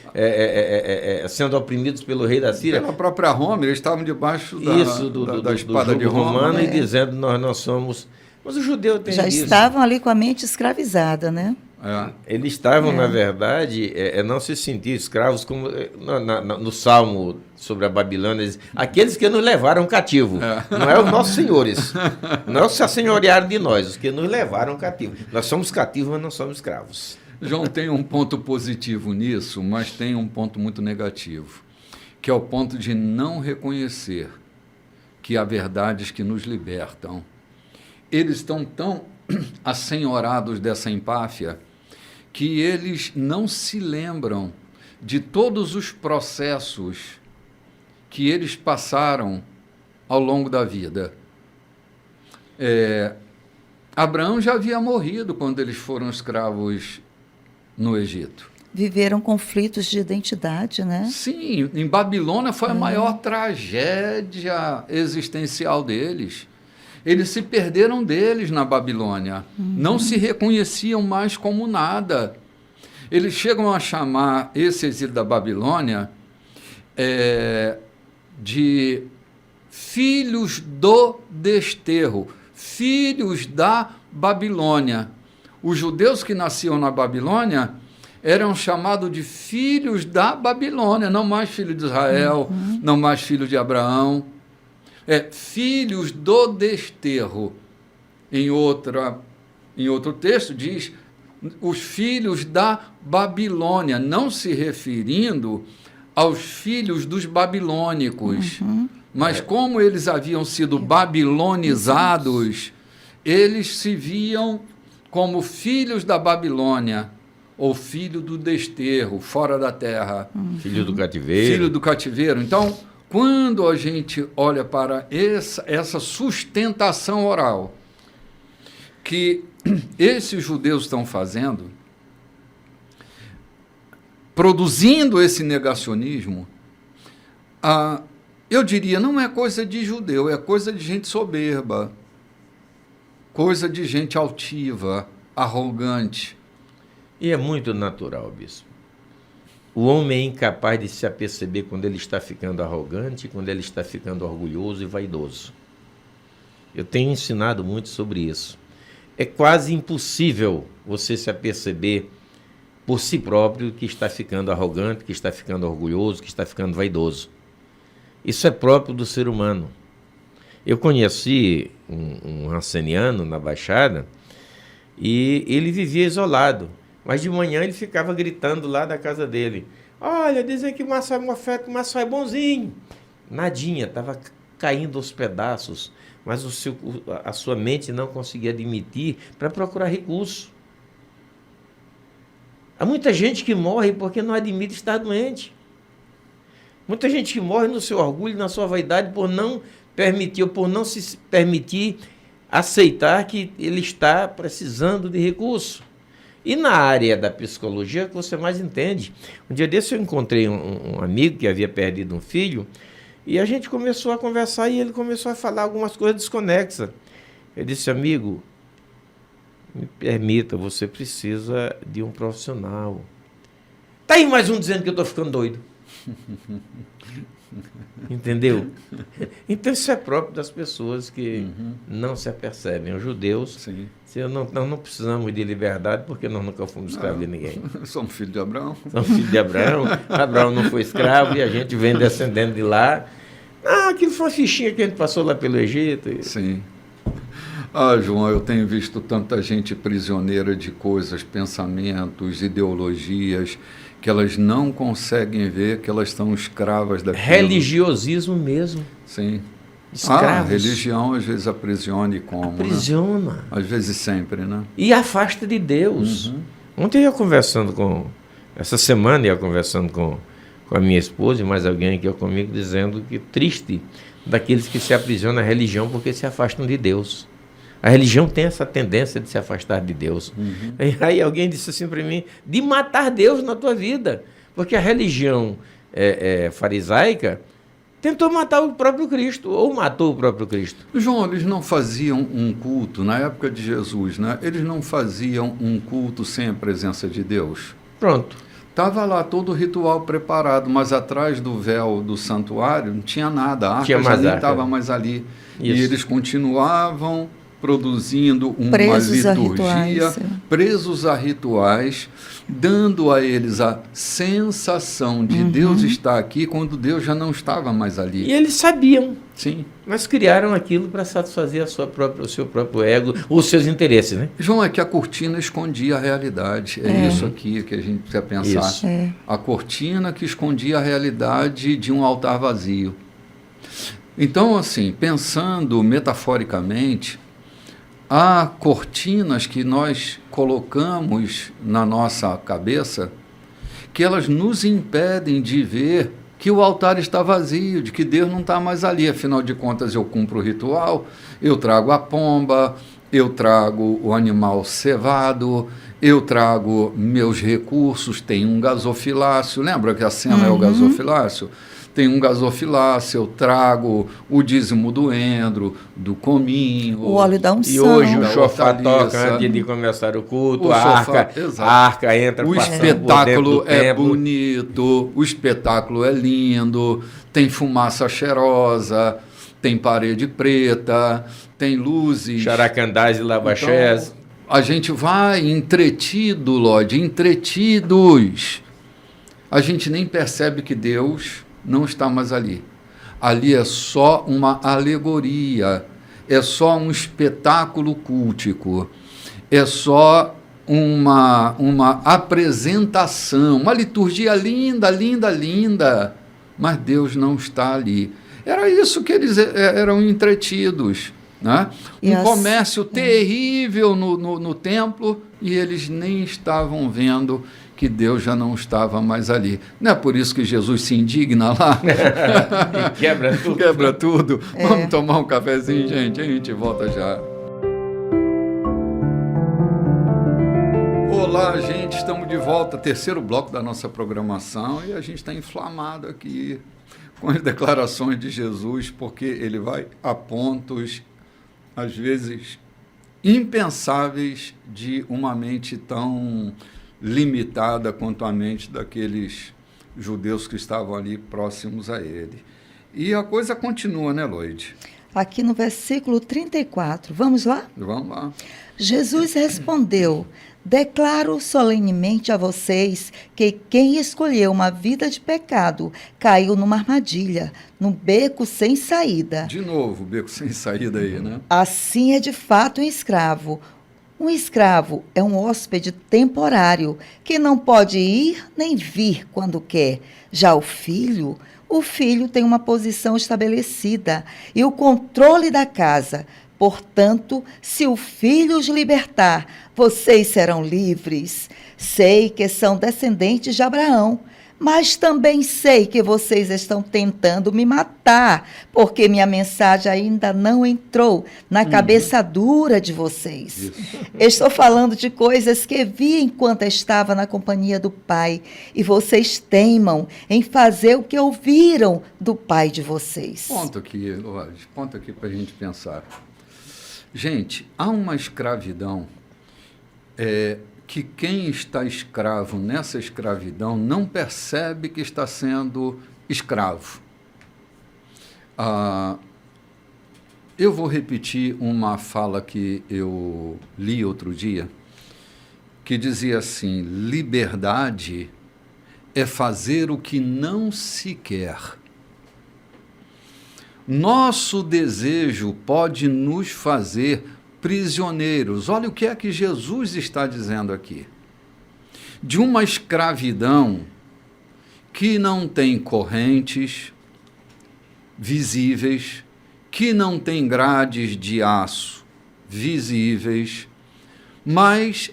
sendo oprimidos pelo rei da Síria. Pela própria Roma, eles estavam debaixo da espada do de jugo Roma. romano, e dizendo: nós não somos... Mas o judeu tem Já isso. estavam ali com a mente escravizada, né? Eles estavam, na verdade, não se sentiam escravos, como no Salmo sobre a Babilônia, diz: aqueles que nos levaram cativo. Não é os nossos senhores, não é os que se assenhorearam de nós, os que nos levaram cativo. Nós somos cativos, mas não somos escravos. João tem um ponto positivo nisso, mas tem um ponto muito negativo, que é o ponto de não reconhecer que há verdades que nos libertam. Eles estão tão assenhorados dessa empáfia que eles não se lembram de todos os processos que eles passaram ao longo da vida. Abraão já havia morrido quando eles foram escravos no Egito. Viveram conflitos de identidade, né? Sim, em Babilônia foi a maior tragédia existencial deles. Eles se perderam deles na Babilônia. Não se reconheciam mais como nada. Eles chegam a chamar esse exílio da Babilônia de filhos do desterro, filhos da Babilônia. Os judeus que nasciam na Babilônia eram chamados de filhos da Babilônia, não mais filhos de Israel, não mais filhos de Abraão. Filhos do desterro. Em outro texto diz os filhos da Babilônia, não se referindo aos filhos dos babilônicos. Mas como eles haviam sido babilonizados, eles se viam como filhos da Babilônia, ou filho do desterro, fora da terra. Filho do cativeiro. Filho do cativeiro. Então, quando a gente olha para essa sustentação oral que esses judeus estão fazendo, produzindo esse negacionismo, eu diria, não é coisa de judeu, é coisa de gente soberba, coisa de gente altiva, arrogante. E é muito natural, bispo. O homem é incapaz de se aperceber quando ele está ficando arrogante, quando ele está ficando orgulhoso e vaidoso. Eu tenho ensinado muito sobre isso. É quase impossível você se aperceber por si próprio que está ficando arrogante, que está ficando orgulhoso, que está ficando vaidoso. Isso é próprio do ser humano. Eu conheci um ranceniano na Baixada e ele vivia isolado, mas de manhã ele ficava gritando lá da casa dele: olha, dizem que o Márcio é bonzinho. Nadinha, estava caindo aos pedaços, mas a sua mente não conseguia admitir para procurar recurso. Há muita gente que morre porque não admite estar doente. Muita gente que morre no seu orgulho, na sua vaidade, por não permitir, ou por não se permitir aceitar que ele está precisando de recurso. E na área da psicologia que você mais entende. Um dia desse eu encontrei um amigo que havia perdido um filho, e a gente começou a conversar e ele começou a falar algumas coisas desconexas. Eu disse: amigo, me permita, você precisa de um profissional. Tá aí mais um dizendo que eu estou ficando doido. Entendeu? Então isso é próprio das pessoas que não se apercebem. Os judeus, Sim. nós não precisamos de liberdade porque nós nunca fomos escravos de ninguém. Somos filhos de Abraão. Somos filhos de Abraão. Abraão não foi escravo e a gente vem descendendo de lá. Aquilo foi uma fichinha que a gente passou lá pelo Egito. Sim. João, eu tenho visto tanta gente prisioneira de coisas, pensamentos, ideologias, que elas não conseguem ver que elas estão escravas daquilo. Religiosismo mesmo. Sim. Escravos. A religião às vezes aprisiona e como, aprisiona. Né? Às vezes sempre, né? E afasta de Deus. Ontem eu ia conversando essa semana eu ia conversando com a minha esposa e mais alguém aqui comigo, dizendo que triste daqueles que se aprisionam à religião porque se afastam de Deus. A religião tem essa tendência de se afastar de Deus. E aí alguém disse assim para mim, de matar Deus na tua vida. Porque a religião farisaica tentou matar o próprio Cristo, ou matou o próprio Cristo. João, eles não faziam um culto, na época de Jesus, né? Eles não faziam um culto sem a presença de Deus. Pronto. Estava lá todo o ritual preparado, mas atrás do véu do santuário não tinha nada. A arca já nem estava mais ali. Isso. E eles continuavam produzindo uma liturgia, presos a rituais, dando a eles a sensação de Deus estar aqui quando Deus já não estava mais ali. E eles sabiam. Sim. Mas criaram aquilo para satisfazer o seu próprio ego, os seus interesses, né? João, é que a cortina escondia a realidade. É isso aqui que a gente precisa pensar. A cortina que escondia a realidade de um altar vazio. Então, assim, pensando metaforicamente, há cortinas que nós colocamos na nossa cabeça que elas nos impedem de ver que o altar está vazio, de que Deus não está mais ali. Afinal de contas, eu cumpro o ritual, eu trago a pomba, eu trago o animal cevado, eu trago meus recursos, tem um gasofilácio. Lembra que a cena é o gasofilácio? Tem um gasofilácio, eu trago o dízimo do endro, do cominho. O óleo da unção. E hoje o chofá toca antes de começar o culto, a arca entra. O espetáculo é bonito, o espetáculo é lindo, tem fumaça cheirosa, tem parede preta, tem luzes. Characandás e Lavachés. Então, a gente vai entretido, Lorde, entretidos. A gente nem percebe que Deus não está mais ali. Ali é só uma alegoria, é só um espetáculo cultico, é só uma apresentação, uma liturgia linda, linda, linda, mas Deus não está ali. Era isso que eles eram entretidos. Né? Um comércio terrível no templo, e eles nem estavam vendo que Deus já não estava mais ali. Não é por isso que Jesus se indigna lá? E quebra tudo. Quebra tudo. Vamos tomar um cafezinho, gente? A gente volta já. Olá, gente. Estamos de volta. Terceiro bloco da nossa programação, e a gente está inflamado aqui com as declarações de Jesus, porque ele vai a pontos, às vezes, impensáveis de uma mente tão limitada quanto a mente daqueles judeus que estavam ali próximos a ele. E a coisa continua, né, Loide? Aqui no versículo 34, vamos lá? Vamos lá. Jesus respondeu: declaro solenemente a vocês que quem escolheu uma vida de pecado caiu numa armadilha, num beco sem saída. De novo, beco sem saída aí, né? Assim é de fato um escravo. Um escravo é um hóspede temporário, que não pode ir nem vir quando quer. Já o filho tem uma posição estabelecida e o controle da casa. Portanto, se o filho os libertar, vocês serão livres. Sei que são descendentes de Abraão, mas também sei que vocês estão tentando me matar, porque minha mensagem ainda não entrou na cabeça dura de vocês. Isso. Estou falando de coisas que vi enquanto estava na companhia do Pai, e vocês teimam em fazer o que ouviram do Pai de vocês. Ponto aqui, Lorde, ponto aqui para a gente pensar. Gente, há uma escravidão que quem está escravo nessa escravidão não percebe que está sendo escravo. Eu vou repetir uma fala que eu li outro dia, que dizia assim: liberdade é fazer o que não se quer. Nosso desejo pode nos fazer prisioneiros. Olha o que é que Jesus está dizendo aqui. De uma escravidão que não tem correntes visíveis, que não tem grades de aço visíveis, mas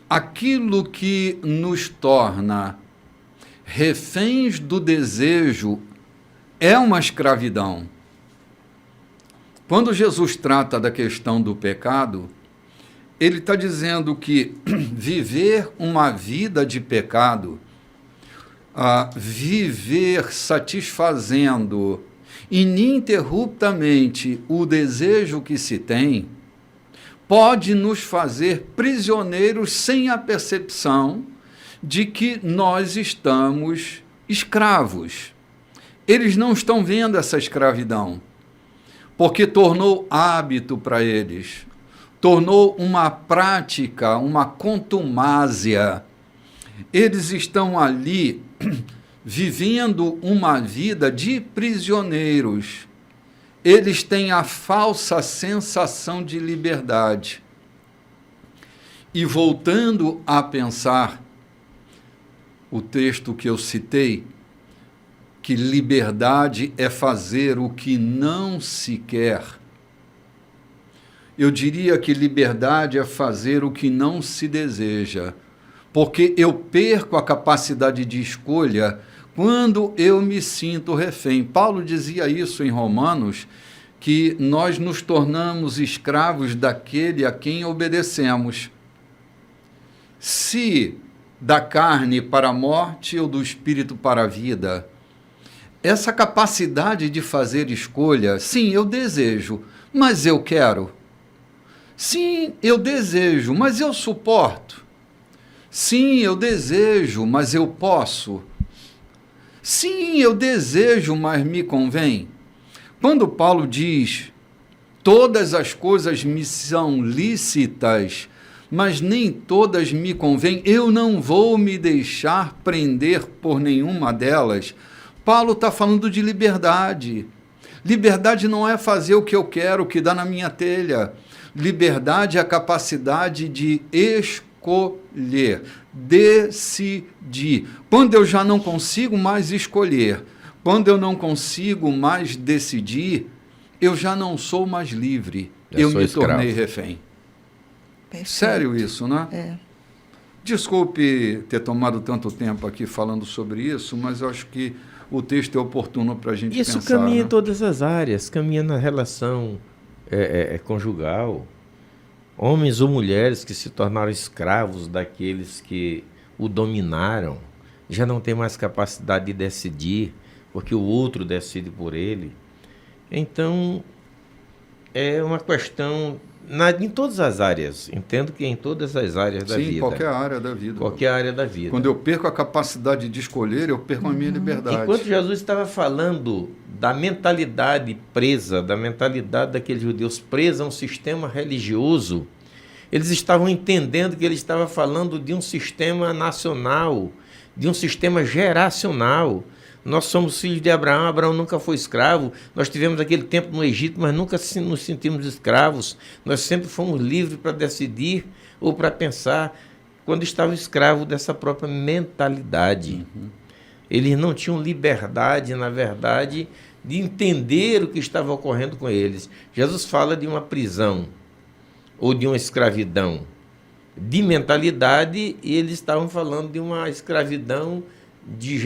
aquilo que nos torna reféns do desejo é uma escravidão. Quando Jesus trata da questão do pecado, ele está dizendo que viver uma vida de pecado, viver satisfazendo ininterruptamente o desejo que se tem, pode nos fazer prisioneiros sem a percepção de que nós estamos escravos. Eles não estão vendo essa escravidão, porque tornou hábito para eles, tornou uma prática, uma contumácia. Eles estão ali vivendo uma vida de prisioneiros. Eles têm a falsa sensação de liberdade. E voltando a pensar o texto que eu citei, que liberdade é fazer o que não se quer. Eu diria que liberdade é fazer o que não se deseja, porque eu perco a capacidade de escolha quando eu me sinto refém. Paulo dizia isso em Romanos, que nós nos tornamos escravos daquele a quem obedecemos. Se da carne para a morte ou do espírito para a vida, essa capacidade de fazer escolha, sim, eu desejo, mas eu quero. Sim, eu desejo, mas eu suporto. Sim, eu desejo, mas eu posso. Sim, eu desejo, mas me convém. Quando Paulo diz, todas as coisas me são lícitas, mas nem todas me convêm, eu não vou me deixar prender por nenhuma delas. Paulo está falando de liberdade. Liberdade não é fazer o que eu quero, o que dá na minha telha. Liberdade é a capacidade de escolher, decidir. Quando eu já não consigo mais escolher, quando eu não consigo mais decidir, eu já não sou mais livre. Eu me tornei refém. Perfeito. Sério isso, né? É. Desculpe ter tomado tanto tempo aqui falando sobre isso, mas eu acho que o texto é oportuno para a gente pensar. Isso caminha né? em todas as áreas, caminha na relação conjugal. Homens ou mulheres que se tornaram escravos daqueles que o dominaram, já não tem mais capacidade de decidir, porque o outro decide por ele. Então, é uma questão em todas as áreas. Entendo que em todas as áreas da vida. Sim, qualquer área da vida. Qualquer área da vida. Quando eu perco a capacidade de escolher, eu perco a minha liberdade. Enquanto Jesus estava falando da mentalidade presa, da mentalidade daqueles judeus presa a um sistema religioso, eles estavam entendendo que ele estava falando de um sistema nacional, de um sistema geracional. Nós somos filhos de Abraão, Abraão nunca foi escravo, nós tivemos aquele tempo no Egito, mas nunca nos sentimos escravos, nós sempre fomos livres para decidir ou para pensar quando estavam escravos dessa própria mentalidade. Eles não tinham liberdade, na verdade, de entender o que estava ocorrendo com eles. Jesus fala de uma prisão ou de uma escravidão de mentalidade e eles estavam falando de uma escravidão de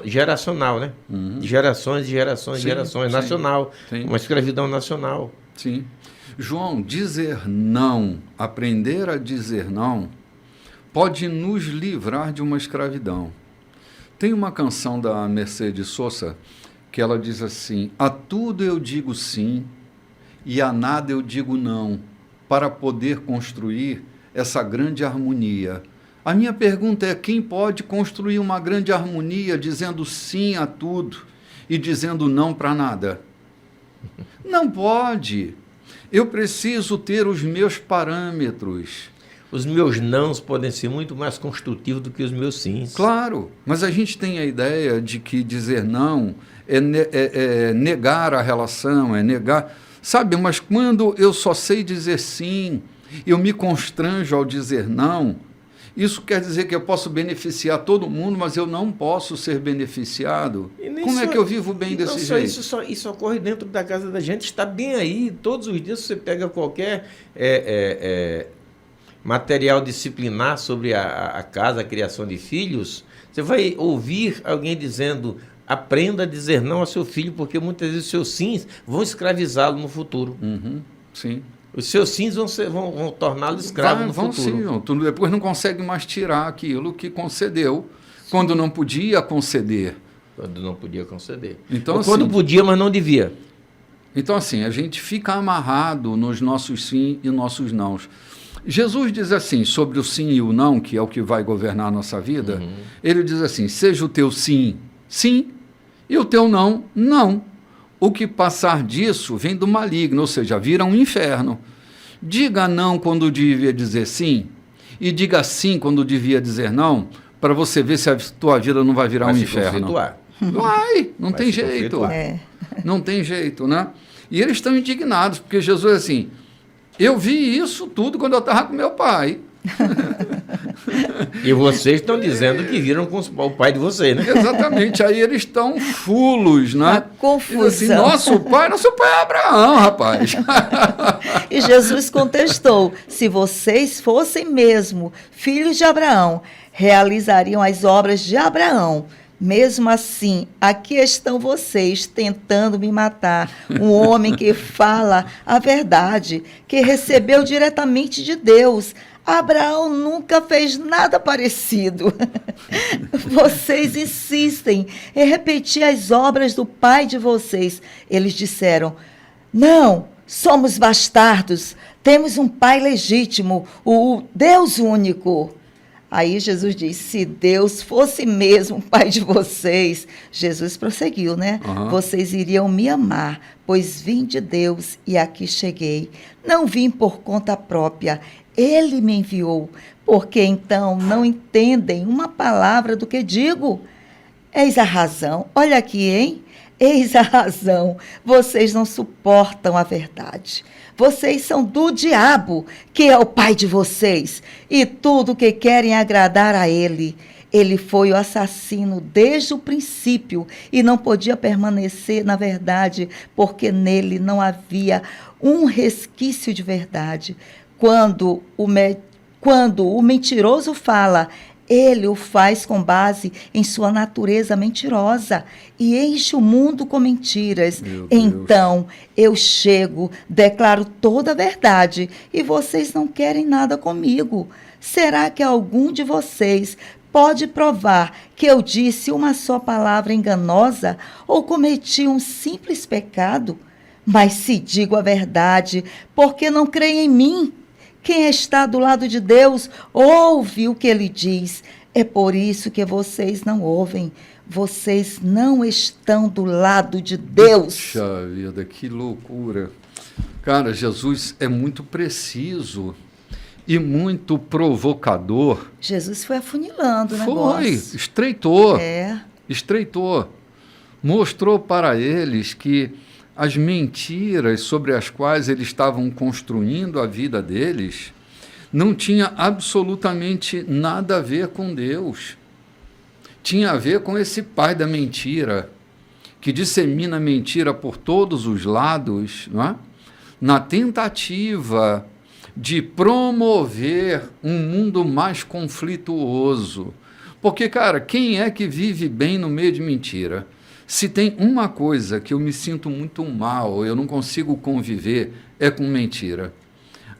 geracional, né? De gerações, Sim, nacional. sim. Uma escravidão nacional. Sim. João, dizer não, aprender a dizer não, pode nos livrar de uma escravidão. Tem uma canção da Mercedes Sosa que ela diz assim: a tudo eu digo sim e a nada eu digo não, para poder construir essa grande harmonia. A minha pergunta é: quem pode construir uma grande harmonia dizendo sim a tudo e dizendo não para nada? Não pode. Eu preciso ter os meus parâmetros. Os meus nãos podem ser muito mais construtivos do que os meus sims. Claro, mas a gente tem a ideia de que dizer não é negar a relação, é negar... Sabe, mas quando eu só sei dizer sim, eu me constranjo ao dizer não, isso quer dizer que eu posso beneficiar todo mundo, mas eu não posso ser beneficiado. Como é que eu vivo bem desse jeito? Isso ocorre dentro da casa da gente, está bem aí. Todos os dias você pega qualquer material disciplinar sobre a casa, a criação de filhos, você vai ouvir alguém dizendo: aprenda a dizer não ao seu filho, porque muitas vezes os seus sims vão escravizá-lo no futuro. Sim. Os seus sims vão torná-lo escravo no futuro. Sim, depois não consegue mais tirar aquilo que concedeu, quando não podia conceder. Quando não podia conceder. Então, ou quando assim, podia, mas não devia. Então, assim, a gente fica amarrado nos nossos sim e nossos nãos. Jesus diz assim, sobre o sim e o não, que é o que vai governar a nossa vida, ele diz assim: seja o teu sim, sim, e o teu não, não. O que passar disso vem do maligno, ou seja, vira um inferno. Diga não quando devia dizer sim, e diga sim quando devia dizer não, para você ver se a tua vida não vai virar um inferno. Não tem jeito. Não tem jeito, né? E eles estão indignados, porque Jesus é assim: eu vi isso tudo quando eu estava com meu pai. E vocês estão dizendo que viram com o pai de vocês, né? Exatamente, aí eles estão fulos, né? Uma confusão. Assim, nosso pai é Abraão, rapaz. E Jesus contestou: se vocês fossem mesmo filhos de Abraão, realizariam as obras de Abraão. Mesmo assim, aqui estão vocês tentando me matar. Um homem que fala a verdade, que recebeu diretamente de Deus. Abraão nunca fez nada parecido. Vocês insistem em repetir as obras do pai de vocês. Eles disseram: não, somos bastardos, temos um pai legítimo, o Deus único. Aí Jesus diz, se Deus fosse mesmo pai de vocês, Jesus prosseguiu, né? Vocês iriam me amar, pois vim de Deus e aqui cheguei. Não vim por conta própria, Ele me enviou. Porque então não entendem uma palavra do que digo? Eis a razão. Olha aqui, hein? Eis a razão. Vocês não suportam a verdade. Vocês são do diabo, que é o pai de vocês, e tudo que querem agradar a ele. Ele foi o assassino desde o princípio e não podia permanecer na verdade, porque nele não havia um resquício de verdade. Quando o mentiroso fala, ele o faz com base em sua natureza mentirosa e enche o mundo com mentiras. Então, eu chego, declaro toda a verdade e vocês não querem nada comigo. Será que algum de vocês pode provar que eu disse uma só palavra enganosa ou cometi um simples pecado? Mas se digo a verdade, por que não creem em mim? Quem está do lado de Deus ouve o que ele diz. É por isso que vocês não ouvem. Vocês não estão do lado de Deus. Puxa vida, que loucura. Cara, Jesus é muito preciso e muito provocador. Jesus foi afunilando o negócio. Foi, estreitou. É. Estreitou. Mostrou para eles que as mentiras sobre as quais eles estavam construindo a vida deles não tinha absolutamente nada a ver com Deus. Tinha a ver com esse pai da mentira, que dissemina mentira por todos os lados, não é? Na tentativa de promover um mundo mais conflituoso. Porque, cara, quem é que vive bem no meio de mentira? Se tem uma coisa que eu me sinto muito mal, eu não consigo conviver, é com mentira.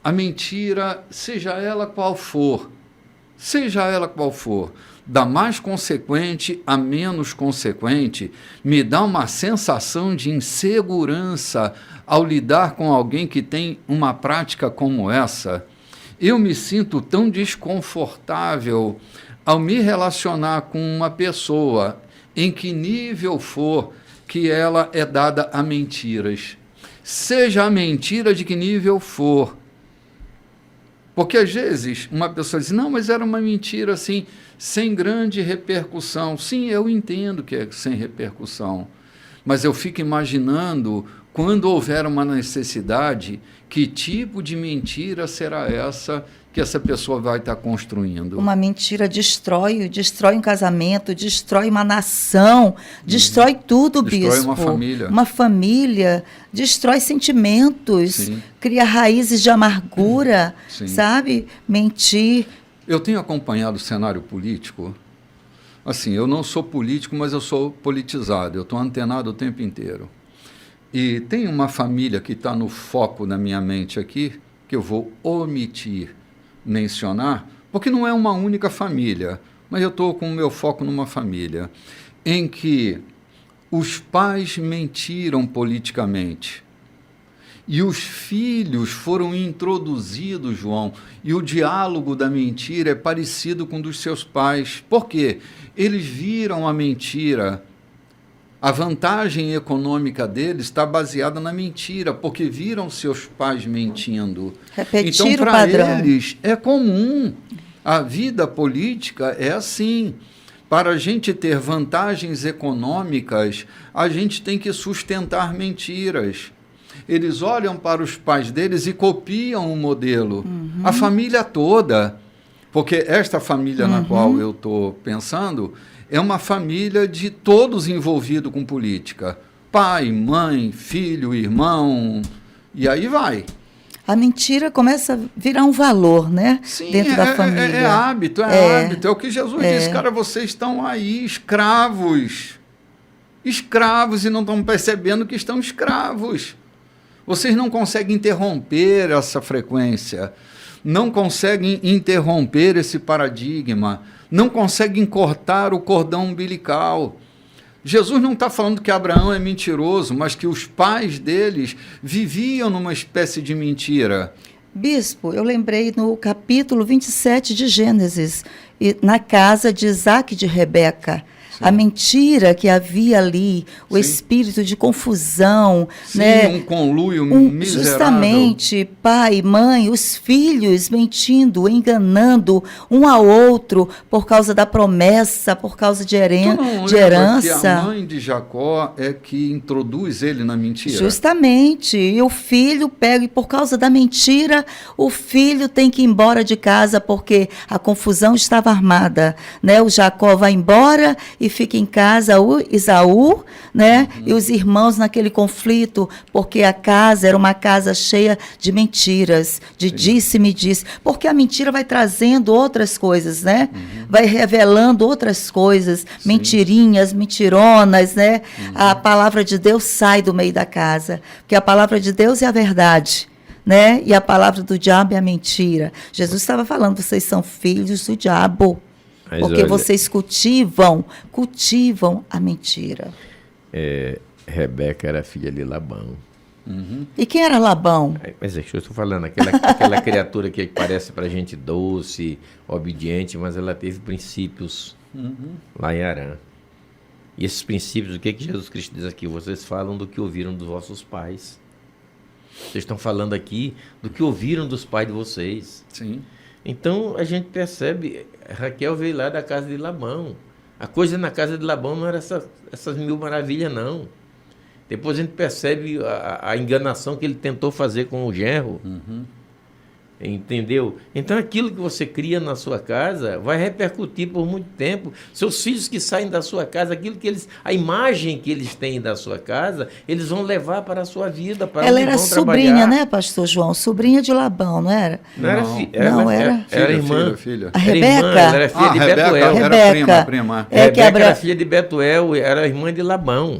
A mentira, seja ela qual for, da mais consequente a menos consequente, me dá uma sensação de insegurança ao lidar com alguém que tem uma prática como essa. Eu me sinto tão desconfortável ao me relacionar com uma pessoa em que nível for que ela é dada a mentiras. Seja a mentira de que nível for. Porque às vezes uma pessoa diz, não, mas era uma mentira assim, sem grande repercussão. Sim, eu entendo que é sem repercussão, mas eu fico imaginando, quando houver uma necessidade, que tipo de mentira será essa que essa pessoa vai estar construindo? Uma mentira destrói um casamento, destrói uma nação, destrói tudo, bispo. Destrói uma família. Uma família, destrói sentimentos, Sim. Cria raízes de amargura, Sim. sabe? Mentir. Eu tenho acompanhado o cenário político. Assim, eu não sou político, mas eu sou politizado. Eu estou antenado o tempo inteiro. E tem uma família que está no foco da minha mente aqui, que eu vou omitir mencionar, porque não é uma única família, mas eu estou com o meu foco numa família, em que os pais mentiram politicamente. E os filhos foram introduzidos, João, e o diálogo da mentira é parecido com o dos seus pais. Por quê? Eles viram a mentira. A vantagem econômica deles está baseada na mentira, porque viram seus pais mentindo. Repetir então, o padrão. para eles, é comum. A vida política é assim. Para a gente ter vantagens econômicas, a gente tem que sustentar mentiras. Eles olham para os pais deles e copiam o modelo. A família toda. Porque esta família na qual eu estou pensando é uma família de todos envolvidos com política. Pai, mãe, filho, irmão, e aí vai. A mentira começa a virar um valor, né? Sim, dentro da família. É hábito, hábito. É o que Jesus disse, cara, vocês estão aí escravos. Escravos e não estão percebendo que estão escravos. Vocês não conseguem interromper essa frequência, não conseguem interromper esse paradigma, não conseguem cortar o cordão umbilical. Jesus não está falando que Abraão é mentiroso, mas que os pais deles viviam numa espécie de mentira. Bispo, eu lembrei no capítulo 27 de Gênesis, na casa de Isaac e de Rebeca. A mentira que havia ali, o espírito de confusão, né? Um conluio miserável. Justamente, pai, mãe, os filhos mentindo, enganando um ao outro por causa da promessa, por causa de herança. Que a mãe de Jacó é que introduz ele na mentira. Justamente, e o filho pega, e por causa da mentira, o filho tem que ir embora de casa porque a confusão estava armada, né? O Jacó vai embora e fica em casa o Esaú, né? E os irmãos naquele conflito, porque a casa era uma casa cheia de mentiras, de disse-me disse, porque a mentira vai trazendo outras coisas, né? Vai revelando outras coisas, mentirinhas, mentironas, né? A palavra de Deus sai do meio da casa, porque a palavra de Deus é a verdade, né? E a palavra do diabo é a mentira. Jesus estava falando, vocês são filhos do diabo. Mas porque olha, vocês cultivam a mentira. Rebeca era filha de Labão. E quem era Labão? Mas eu estou falando, aquela criatura que parece para a gente doce, obediente, mas ela teve princípios lá em Harã. E esses princípios, o que Jesus Cristo diz aqui? Vocês falam do que ouviram dos vossos pais. Vocês estão falando aqui do que ouviram dos pais de vocês. Sim. Então, a gente percebe, Raquel veio lá da casa de Labão. A coisa na casa de Labão não era essas mil maravilhas, não. Depois a gente percebe a enganação que ele tentou fazer com o genro. Entendeu? Então, aquilo que você cria na sua casa vai repercutir por muito tempo. Seus filhos que saem da sua casa, a imagem que eles têm da sua casa, eles vão levar para a sua vida, para ela onde era vão sobrinha, trabalhar. né, pastor João? Sobrinha de Labão, não era? Não era filha. Não, era irmã. Filha. A Rebeca? Ela era filha de Betuel. Era prima. Rebeca era filha de Betuel, era irmã de Labão.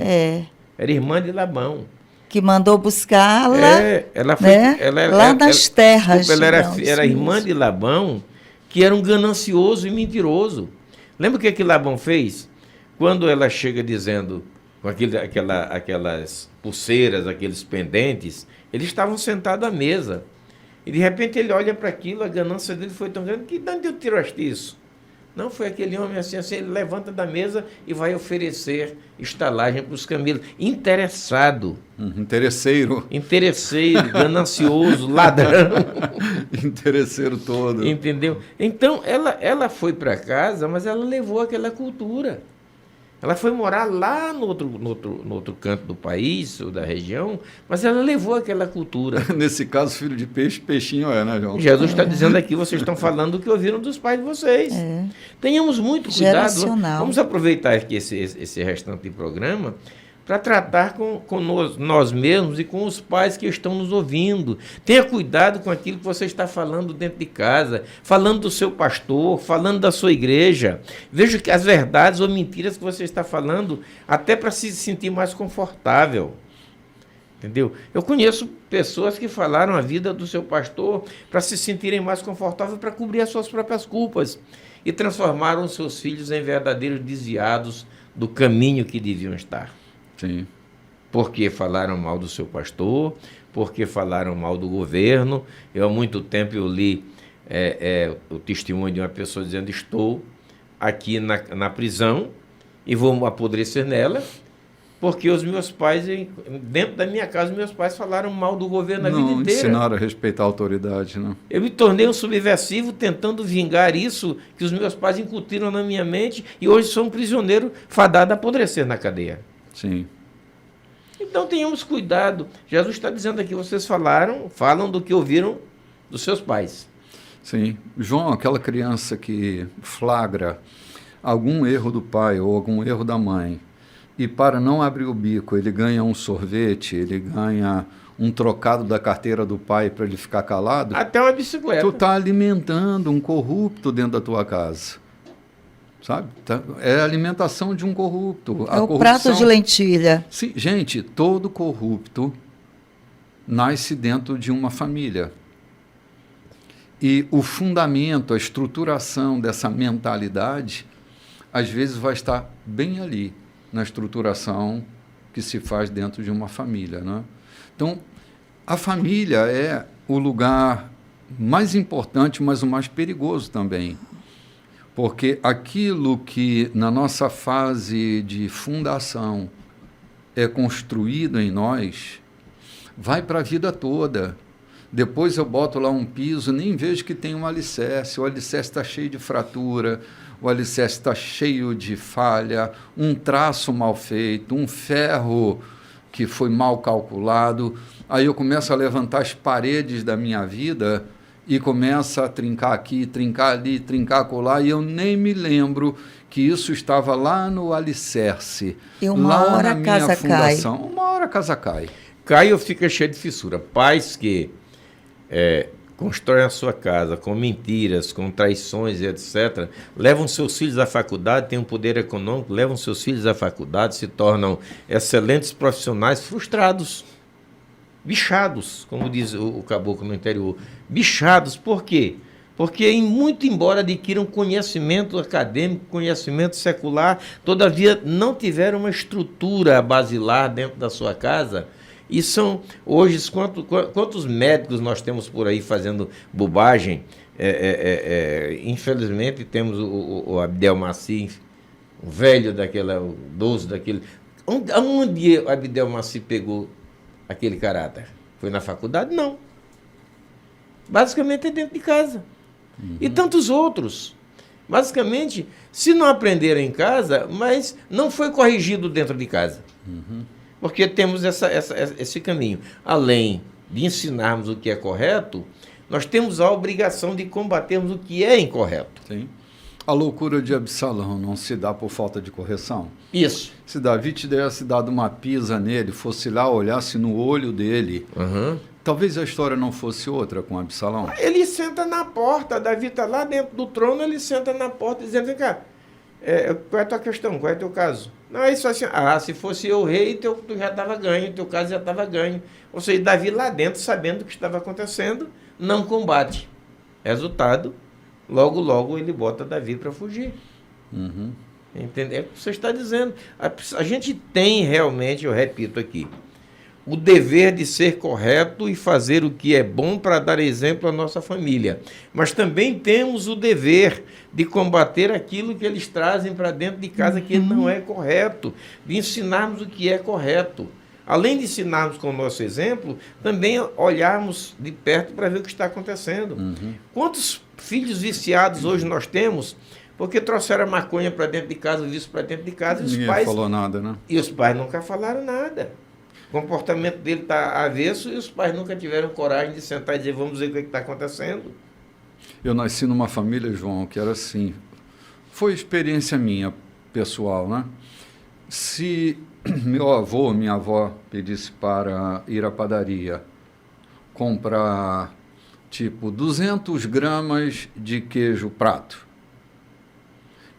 Era irmã de Labão. Que mandou buscá-la ela foi, né? Lá nas terras. Ela era irmã de Labão, que era um ganancioso e mentiroso. Lembra o que Labão fez? Quando ela chega dizendo, com aquelas pulseiras, aqueles pendentes, eles estavam sentados à mesa. E de repente ele olha para aquilo, a ganância dele foi tão grande, que de onde eu tiraste isso? Não, foi aquele homem assim, ele levanta da mesa e vai oferecer estalagem para os camelos. Interessado. Interesseiro, ganancioso, ladrão. Interesseiro todo. Entendeu? Então, ela foi para casa, mas ela levou aquela cultura. Ela foi morar lá no outro canto do país, ou da região, mas ela levou aquela cultura. Nesse caso, filho de peixe, peixinho né, João? Jesus está dizendo aqui, vocês estão falando o que ouviram dos pais de vocês. Tenhamos muito cuidado. Vamos aproveitar aqui esse restante de programa para tratar com nós mesmos e com os pais que estão nos ouvindo. Tenha cuidado com aquilo que você está falando dentro de casa, falando do seu pastor, falando da sua igreja. Veja que as verdades ou mentiras que você está falando, até para se sentir mais confortável. Entendeu? Eu conheço pessoas que falaram a vida do seu pastor para se sentirem mais confortáveis, para cobrir as suas próprias culpas. E transformaram seus filhos em verdadeiros desviados do caminho que deviam estar. Sim. Porque falaram mal do seu pastor, porque falaram mal do governo. Há muito tempo eu li o testemunho de uma pessoa dizendo: estou aqui na prisão e vou apodrecer nela, porque os meus pais, dentro da minha casa, meus pais falaram mal do governo a vida inteira. Não ensinaram a respeitar a autoridade, não. Eu me tornei um subversivo tentando vingar isso que os meus pais incutiram na minha mente, e hoje sou um prisioneiro fadado a apodrecer na cadeia. Sim. Então tenhamos cuidado. Jesus está dizendo aqui, vocês falam do que ouviram dos seus pais. Sim. João, aquela criança que flagra algum erro do pai ou algum erro da mãe, e para não abrir o bico, ele ganha um sorvete, ele ganha um trocado da carteira do pai para ele ficar calado. Até uma bicicleta. Tu está alimentando um corrupto dentro da tua casa. Sabe? É a alimentação de um corrupto. É o prato de lentilha. Sim, gente, todo corrupto nasce dentro de uma família. E o fundamento, a estruturação dessa mentalidade, às vezes vai estar bem ali, na estruturação que se faz dentro de uma família, né? Então, a família é o lugar mais importante, mas o mais perigoso também. Porque aquilo que na nossa fase de fundação é construído em nós, vai para a vida toda. Depois eu boto lá um piso, nem vejo que tem um alicerce. O alicerce está cheio de fratura, o alicerce está cheio de falha, um traço mal feito, um ferro que foi mal calculado. Aí eu começo a levantar as paredes da minha vida e começa a trincar aqui, trincar ali, trincar acolá, e eu nem me lembro que isso estava lá no alicerce, e uma lá hora na minha casa fundação. cai. Uma hora a casa cai. Cai ou fica cheio de fissura. Pais que constroem a sua casa com mentiras, com traições e etc., levam seus filhos à faculdade, têm um poder econômico, levam seus filhos à faculdade, se tornam excelentes profissionais frustrados. Bichados, como diz o caboclo no interior. Bichados, por quê? Porque, muito embora adquiram conhecimento acadêmico, conhecimento secular, todavia não tiveram uma estrutura basilar dentro da sua casa. E são, hoje, quantos médicos nós temos por aí fazendo bobagem? Infelizmente, temos o Abdel Maci, o velho daquela, o idoso daquele. Onde o Abdel Maci pegou aquele caráter? Foi na faculdade? Não. Basicamente é dentro de casa. E tantos outros. Basicamente, se não aprenderam em casa, mas não foi corrigido dentro de casa. Porque temos esse caminho. Além de ensinarmos o que é correto, nós temos a obrigação de combatermos o que é incorreto. Sim. A loucura de Absalão não se dá por falta de correção? Isso. Se Davi tivesse dado uma pisa nele, fosse lá, olhasse no olho dele, talvez a história não fosse outra com Absalão. Ele senta na porta, Davi está lá dentro do trono, ele senta na porta dizendo, vem cá, qual é a tua questão, qual é o teu caso? Não, é isso assim, se fosse eu rei, tu já estava ganho, teu caso já estava ganho. Ou seja, Davi lá dentro, sabendo o que estava acontecendo, não combate. Resultado, logo ele bota Davi para fugir. Entendeu? É o que você está dizendo. A gente tem realmente, eu repito aqui, o dever de ser correto e fazer o que é bom para dar exemplo à nossa família. Mas também temos o dever de combater aquilo que eles trazem para dentro de casa que não é correto, de ensinarmos o que é correto. Além de ensinarmos com o nosso exemplo, também olharmos de perto para ver o que está acontecendo. Quantos filhos viciados hoje nós temos porque trouxeram a maconha para dentro de casa, o vício para dentro de casa, e os Ninguém pais falou nada, né? E os pais nunca falaram nada. O comportamento dele está avesso e os pais nunca tiveram coragem de sentar e dizer, vamos ver o que está acontecendo. Eu nasci numa família, João, que era assim. Foi experiência minha, pessoal, né? Se meu avô, minha avó pedisse para ir à padaria comprar, tipo, 200 gramas de queijo prato,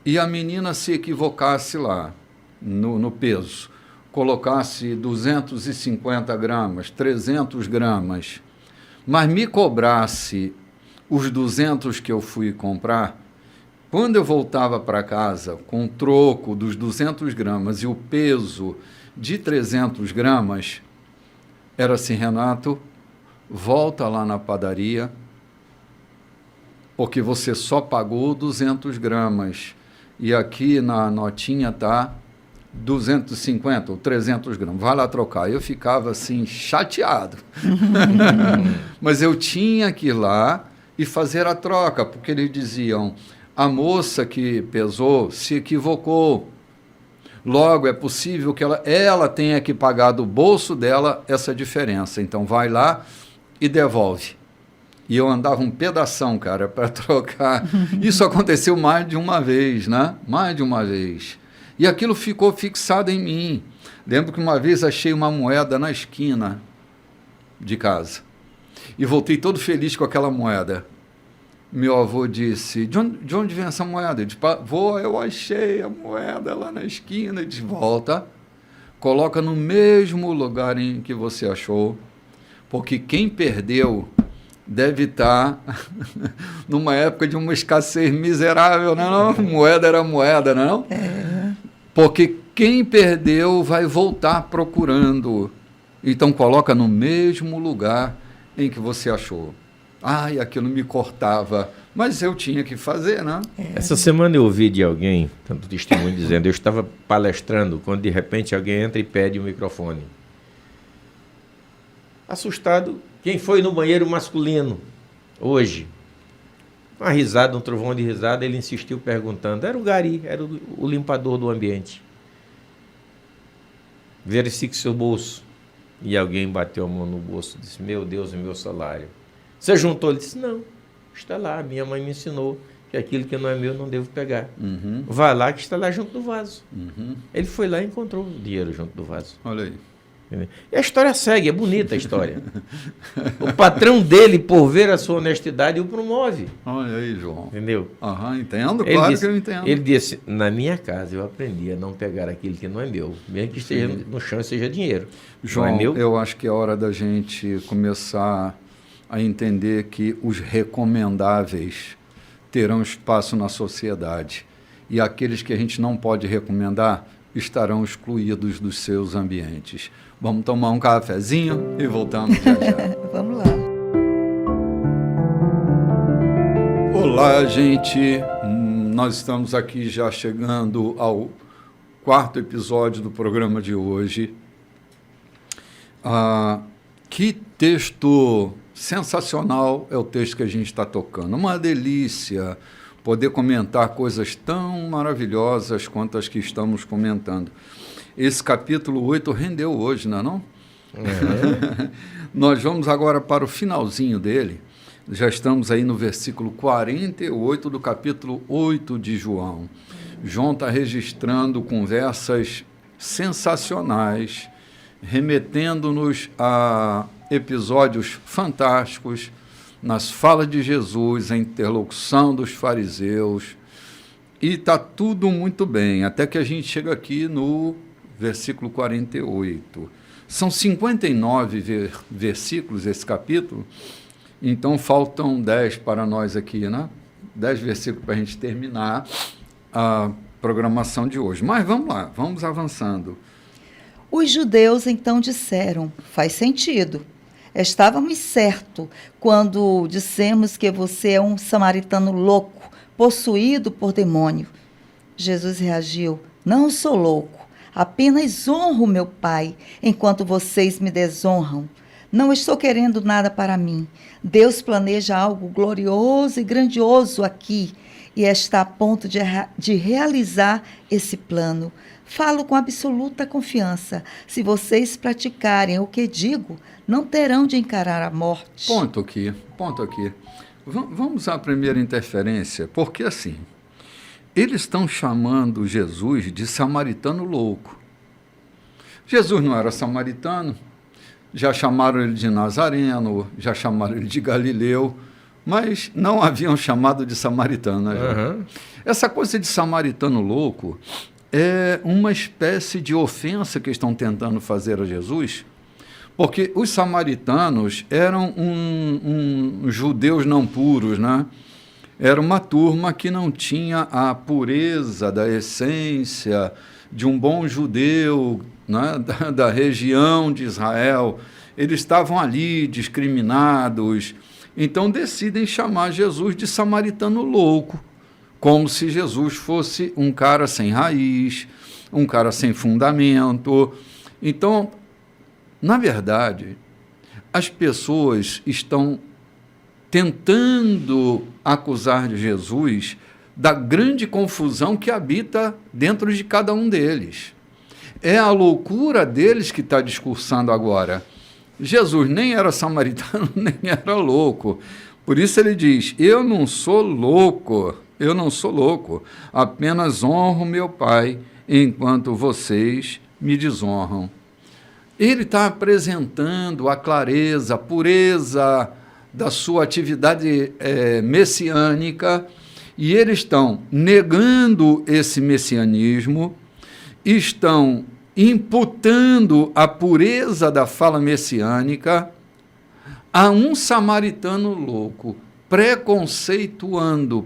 e a menina se equivocasse lá no peso, colocasse 250 gramas, 300 gramas, mas me cobrasse os 200 que eu fui comprar, quando eu voltava para casa com o troco dos 200 gramas e o peso de 300 gramas, era assim, Renato, volta lá na padaria, porque você só pagou 200 gramas. E aqui na notinha está 250 ou 300 gramas. Vai lá trocar. Eu ficava assim, chateado. Mas eu tinha que ir lá e fazer a troca, porque eles diziam, a moça que pesou se equivocou. Logo, é possível que ela tenha que pagar do bolso dela essa diferença. Então, vai lá e devolve. E eu andava um pedação, cara, para trocar. Isso aconteceu mais de uma vez, né? Mais de uma vez. E aquilo ficou fixado em mim. Lembro que uma vez achei uma moeda na esquina de casa. E voltei todo feliz com aquela moeda. Meu avô disse, de onde vem essa moeda? Eu disse, vô, eu achei a moeda lá na esquina. Ele disse, volta, coloca no mesmo lugar em que você achou, porque quem perdeu deve estar numa época de uma escassez miserável, não é não? Moeda era moeda, não é? Porque quem perdeu vai voltar procurando. Então, coloca no mesmo lugar em que você achou. Ai, aquilo me cortava. Mas eu tinha que fazer, né? Essa semana eu ouvi de alguém, tanto testemunho dizendo, eu estava palestrando, quando de repente alguém entra e pede o microfone. Assustado, quem foi no banheiro masculino hoje? Uma risada, um trovão de risada, ele insistiu perguntando. Era o gari, era o limpador do ambiente. Verifique seu bolso. E alguém bateu a mão no bolso e disse, meu Deus, o meu salário. Você juntou? Ele disse, não, está lá, minha mãe me ensinou que aquilo que não é meu não devo pegar. Vai lá que está lá junto do vaso. Ele foi lá e encontrou o dinheiro junto do vaso. Olha aí. E a história segue, é bonita a história. O patrão dele, por ver a sua honestidade, o promove. Olha aí, João. Entendeu? Entendo, claro que eu entendo. Ele disse, na minha casa eu aprendi a não pegar aquilo que não é meu, mesmo que esteja no chão e seja dinheiro. João, não é meu? Eu acho que é hora da gente começar a entender que os recomendáveis terão espaço na sociedade e aqueles que a gente não pode recomendar estarão excluídos dos seus ambientes. Vamos tomar um cafezinho e voltamos já já. Vamos lá. Olá, gente. Nós estamos aqui já chegando ao 4º episódio do programa de hoje. Que texto sensacional é o texto que a gente está tocando. Uma delícia poder comentar coisas tão maravilhosas quanto as que estamos comentando. Esse capítulo 8 rendeu hoje, não é não? Nós vamos agora para o finalzinho dele. Já estamos aí no versículo 48 do capítulo 8 de João. João está registrando conversas sensacionais, remetendo-nos a episódios fantásticos nas falas de Jesus, a interlocução dos fariseus, e está tudo muito bem, até que a gente chega aqui no versículo 48. São 59 versículos esse capítulo, então faltam 10 para nós aqui, né? 10 versículos para a gente terminar a programação de hoje. Mas vamos lá, vamos avançando. Os judeus então disseram, faz sentido. Estávamos certos quando dissemos que você é um samaritano louco, possuído por demônio. Jesus reagiu, não sou louco, apenas honro meu Pai, enquanto vocês me desonram. Não estou querendo nada para mim. Deus planeja algo glorioso e grandioso aqui e está a ponto de realizar esse plano. Falo com absoluta confiança. Se vocês praticarem o que digo, não terão de encarar a morte. Ponto aqui. Vamos à primeira interferência, porque assim, eles estão chamando Jesus de samaritano louco. Jesus não era samaritano, já chamaram ele de Nazareno, já chamaram ele de Galileu, mas não haviam chamado de samaritano. Né, Uhum. Essa coisa de samaritano louco é uma espécie de ofensa que estão tentando fazer a Jesus, porque os samaritanos eram judeus não puros, né? Era uma turma que não tinha a pureza da essência de um bom judeu, né? da região de Israel. Eles estavam ali discriminados, então decidem chamar Jesus de samaritano louco, como se Jesus fosse um cara sem raiz, um cara sem fundamento. Então, na verdade, as pessoas estão tentando acusar de Jesus da grande confusão que habita dentro de cada um deles. É a loucura deles que está discursando agora. Jesus nem era samaritano, nem era louco. Por isso ele diz, eu não sou louco, apenas honro meu Pai, enquanto vocês me desonram. Ele está apresentando a clareza, a pureza da sua atividade messiânica, e eles estão negando esse messianismo, estão imputando a pureza da fala messiânica a um samaritano louco, preconceituando,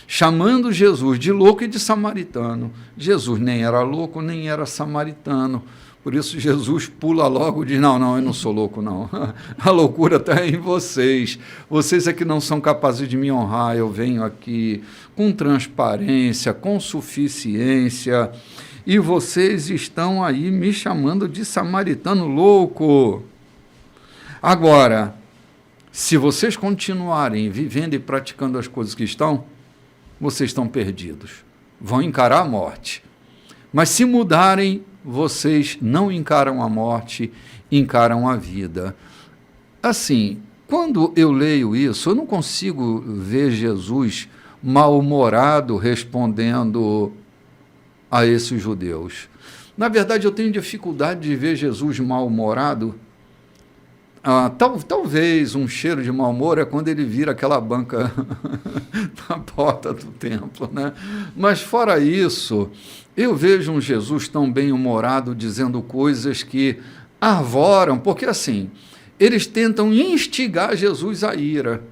chamando Jesus de louco e de samaritano. Jesus nem era louco, nem era samaritano, Por isso Jesus pula logo e diz, não, eu não sou louco, não. A loucura está em vocês. Vocês é que não são capazes de me honrar. Eu venho aqui com transparência, com suficiência, e vocês estão aí me chamando de samaritano louco. Agora, se vocês continuarem vivendo e praticando as coisas que estão, vocês estão perdidos. Vão encarar a morte. Mas se mudarem, vocês não encaram a morte, encaram a vida. Assim, quando eu leio isso, eu não consigo ver Jesus mal-humorado respondendo a esses judeus. Na verdade, eu tenho dificuldade de ver Jesus mal-humorado. Talvez um cheiro de mau humor é quando ele vira aquela banca na porta do templo, né? Mas fora isso, eu vejo um Jesus tão bem-humorado dizendo coisas que arvoram, porque assim, eles tentam instigar Jesus à ira.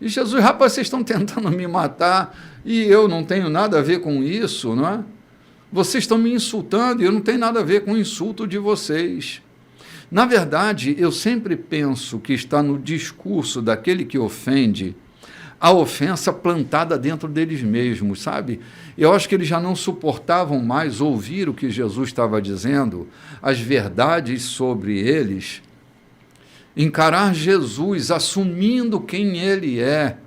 E Jesus, rapaz, vocês estão tentando me matar e eu não tenho nada a ver com isso, não é? Vocês estão me insultando e eu não tenho nada a ver com o insulto de vocês. Na verdade, eu sempre penso que está no discurso daquele que ofende a ofensa plantada dentro deles mesmos, sabe? Eu acho que eles já não suportavam mais ouvir o que Jesus estava dizendo, as verdades sobre eles, encarar Jesus assumindo quem ele é,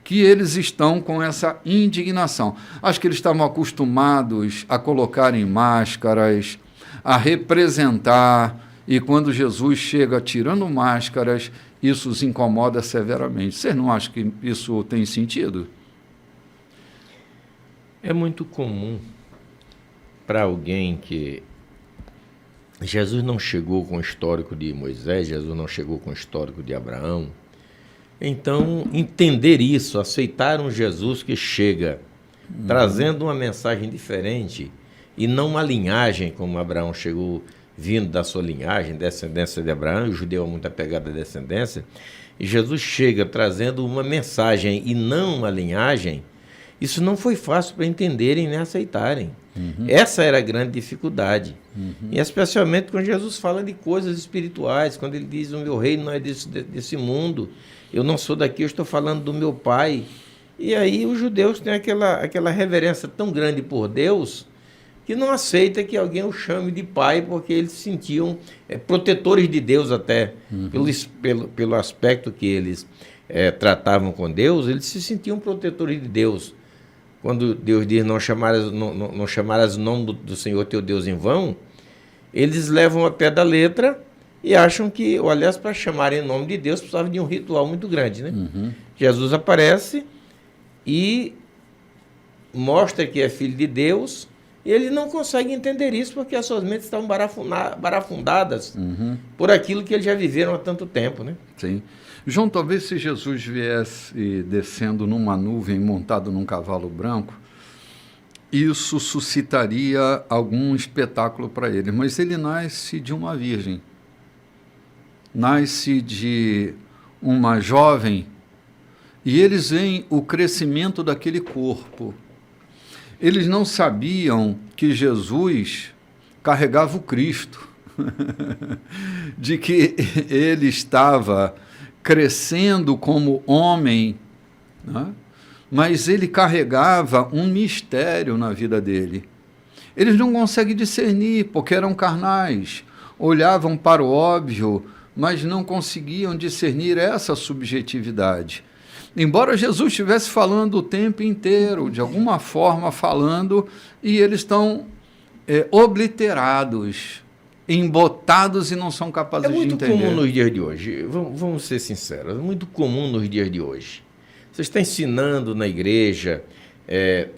que eles estão com essa indignação. Acho que eles estavam acostumados a colocarem máscaras, a representar. E quando Jesus chega tirando máscaras, isso os incomoda severamente. Vocês não acham que isso tem sentido? É muito comum para alguém que Jesus não chegou com o histórico de Moisés, Jesus não chegou com o histórico de Abraão. Então, entender isso, aceitar um Jesus que chega trazendo uma mensagem diferente e não uma linhagem como Abraão chegou, vindo da sua linhagem, descendência de Abraão, e o judeu é muito apegado à descendência, e Jesus chega trazendo uma mensagem e não uma linhagem, isso não foi fácil para entenderem nem aceitarem. Essa era a grande dificuldade. E especialmente quando Jesus fala de coisas espirituais, quando ele diz, o meu reino não é desse mundo, eu não sou daqui, eu estou falando do meu Pai. E aí os judeus têm aquela reverência tão grande por Deus, que não aceita que alguém o chame de pai, porque eles se sentiam protetores de Deus até, pelo aspecto que eles tratavam com Deus, eles se sentiam protetores de Deus. Quando Deus diz não chamarás o nome do Senhor teu Deus em vão, eles levam a pé da letra e acham que, ou aliás, para chamarem o nome de Deus, precisava de um ritual muito grande, né? Jesus aparece e mostra que é filho de Deus. E ele não consegue entender isso porque as suas mentes estão barafundadas por aquilo que eles já viveram há tanto tempo, né? Sim. João, talvez se Jesus viesse descendo numa nuvem montado num cavalo branco, isso suscitaria algum espetáculo para ele. Mas ele nasce de uma virgem, nasce de uma jovem, e eles veem o crescimento daquele corpo. Eles não sabiam que Jesus carregava o Cristo, de que ele estava crescendo como homem, né? Mas ele carregava um mistério na vida dele. Eles não conseguem discernir, porque eram carnais, olhavam para o óbvio, mas não conseguiam discernir essa subjetividade. Embora Jesus estivesse falando o tempo inteiro, de alguma forma falando, e eles estão obliterados, embotados e não são capazes de entender. É muito comum nos dias de hoje, vamos ser sinceros, é muito comum nos dias de hoje. Você está ensinando na igreja,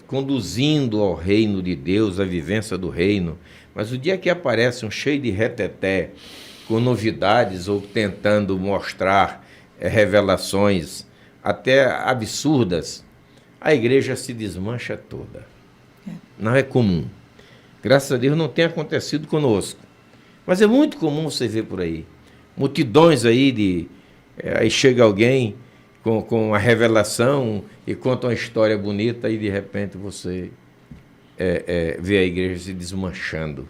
conduzindo ao reino de Deus, a vivência do reino, mas o dia que aparece um cheio de reteté, com novidades ou tentando mostrar revelações até absurdas, a igreja se desmancha toda. Não é comum. Graças a Deus não tem acontecido conosco. Mas é muito comum você ver por aí. Multidões aí aí chega alguém com a revelação e conta uma história bonita e de repente você vê a igreja se desmanchando.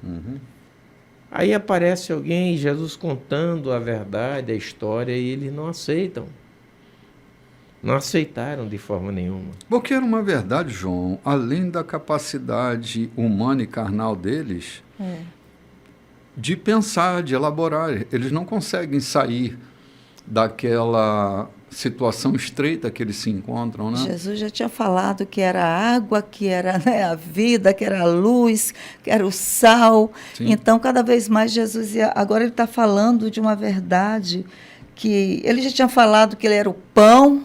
Aí aparece alguém, Jesus contando a verdade, a história, e eles não aceitam. Não aceitaram de forma nenhuma. Porque era uma verdade, João, além da capacidade humana e carnal deles, de pensar, de elaborar. Eles não conseguem sair daquela situação estreita que eles se encontram, né? Jesus já tinha falado que era a água, que era, né, a vida, que era a luz, que era o sal. Sim. Então, cada vez mais Jesus agora ele está falando de uma verdade que ele já tinha falado que ele era o pão,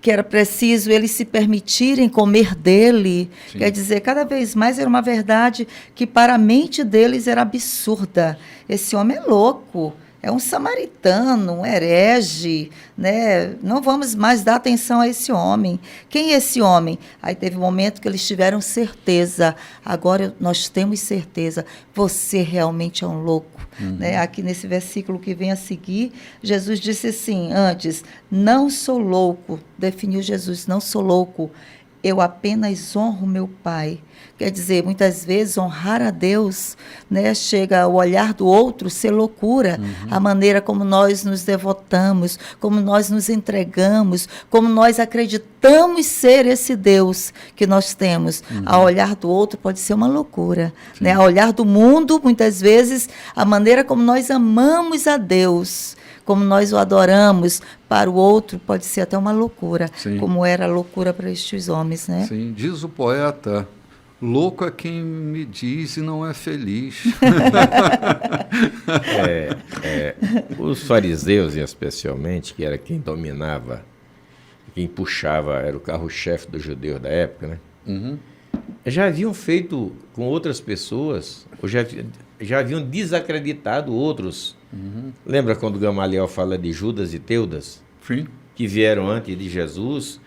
que era preciso eles se permitirem comer dele. Sim. Quer dizer, cada vez mais era uma verdade que para a mente deles era absurda. Esse homem é louco, é um samaritano, um herege, né? Não vamos mais dar atenção a esse homem. Quem é esse homem? Aí teve um momento que eles tiveram certeza. Agora nós temos certeza. Você realmente é um louco. Né? Aqui nesse versículo que vem a seguir, Jesus disse assim, antes, não sou louco, definiu Jesus, não sou louco, eu apenas honro meu Pai. Quer dizer, muitas vezes honrar a Deus, né, chega ao olhar do outro ser loucura, a maneira como nós nos devotamos, como nós nos entregamos, como nós acreditamos ser esse Deus que nós temos. Ao olhar do outro pode ser uma loucura, né? Ao olhar do mundo, muitas vezes, a maneira como nós amamos a Deus, como nós o adoramos, para o outro pode ser até uma loucura, Sim. como era a loucura para estes homens, né? Sim, diz o poeta, louco é quem me diz e não é feliz. Os fariseus, especialmente, que era quem dominava, quem puxava, era o carro-chefe dos judeus da época, né? Já haviam feito com outras pessoas, ou já haviam desacreditado outros. Lembra quando Gamaliel fala de Judas e Teudas? Sim. Que vieram antes de Jesus,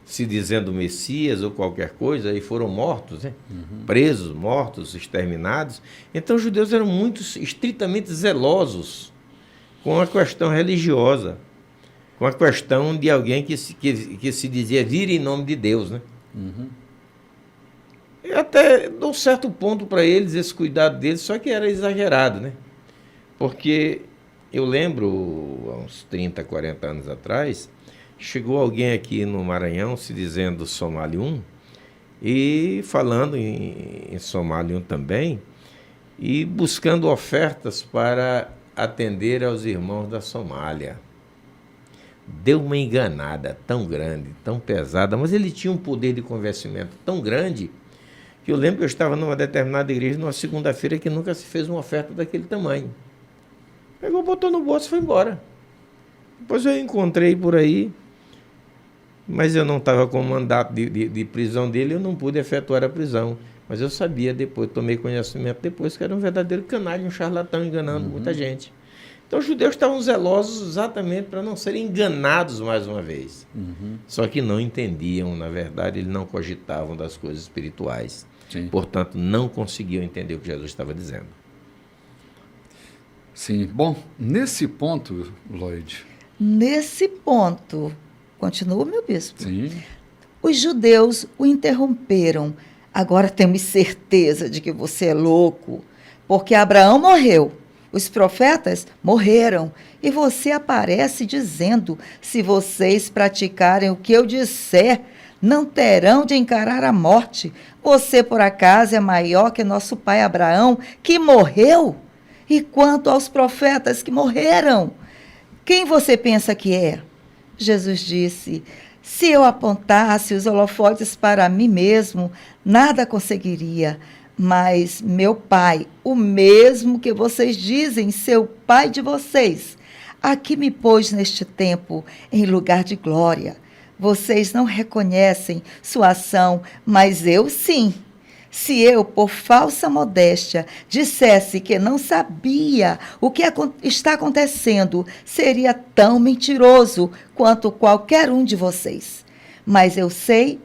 se dizendo Messias ou qualquer coisa, e foram mortos, né? Presos, mortos, exterminados. Então os judeus eram muito estritamente zelosos com a questão religiosa, com a questão de alguém que se dizia vir em nome de Deus, né? E até de um certo ponto para eles, esse cuidado deles, só que era exagerado, né? Porque eu lembro, há uns 30, 40 anos atrás, chegou alguém aqui no Maranhão se dizendo Somali 1 e falando em Somali 1 também e buscando ofertas para atender aos irmãos da Somália. Deu uma enganada tão grande, tão pesada, mas ele tinha um poder de convencimento tão grande que eu lembro que eu estava numa determinada igreja numa segunda-feira que nunca se fez uma oferta daquele tamanho. Pegou, botou no bolso e foi embora. Depois eu encontrei por aí, mas eu não estava com o mandato de prisão dele, eu não pude efetuar a prisão. Mas eu sabia depois, tomei conhecimento depois, que era um verdadeiro canalha, um charlatão enganando muita gente. Então os judeus estavam zelosos exatamente para não serem enganados mais uma vez. Só que não entendiam, na verdade, eles não cogitavam das coisas espirituais. Sim. Portanto, não conseguiam entender o que Jesus estava dizendo. Sim. Bom, nesse ponto, Lloyd. Nesse ponto, continua, meu bispo. Sim. Os judeus o interromperam. Agora temos certeza de que você é louco, porque Abraão morreu, os profetas morreram, e você aparece dizendo, se vocês praticarem o que eu disser, não terão de encarar a morte. Você, por acaso, é maior que nosso pai Abraão, que morreu? E quanto aos profetas que morreram, quem você pensa que é? Jesus disse, se eu apontasse os holofotes para mim mesmo, nada conseguiria. Mas meu Pai, o mesmo que vocês dizem ser o Pai de vocês, aqui me pôs neste tempo em lugar de glória. Vocês não reconhecem sua ação, mas eu sim. Se eu, por falsa modéstia, dissesse que não sabia o que está acontecendo, seria tão mentiroso quanto qualquer um de vocês. Mas eu sei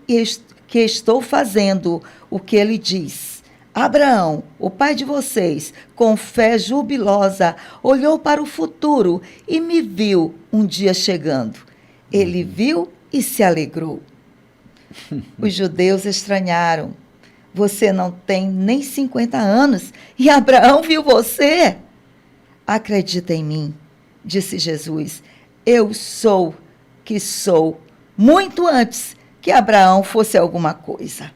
que estou fazendo o que ele diz. Abraão, o pai de vocês, com fé jubilosa, olhou para o futuro e me viu um dia chegando. Ele viu e se alegrou. Os judeus estranharam. Você não tem nem 50 anos e Abraão viu você. Acredita em mim, disse Jesus. Eu sou que sou, muito antes que Abraão fosse alguma coisa.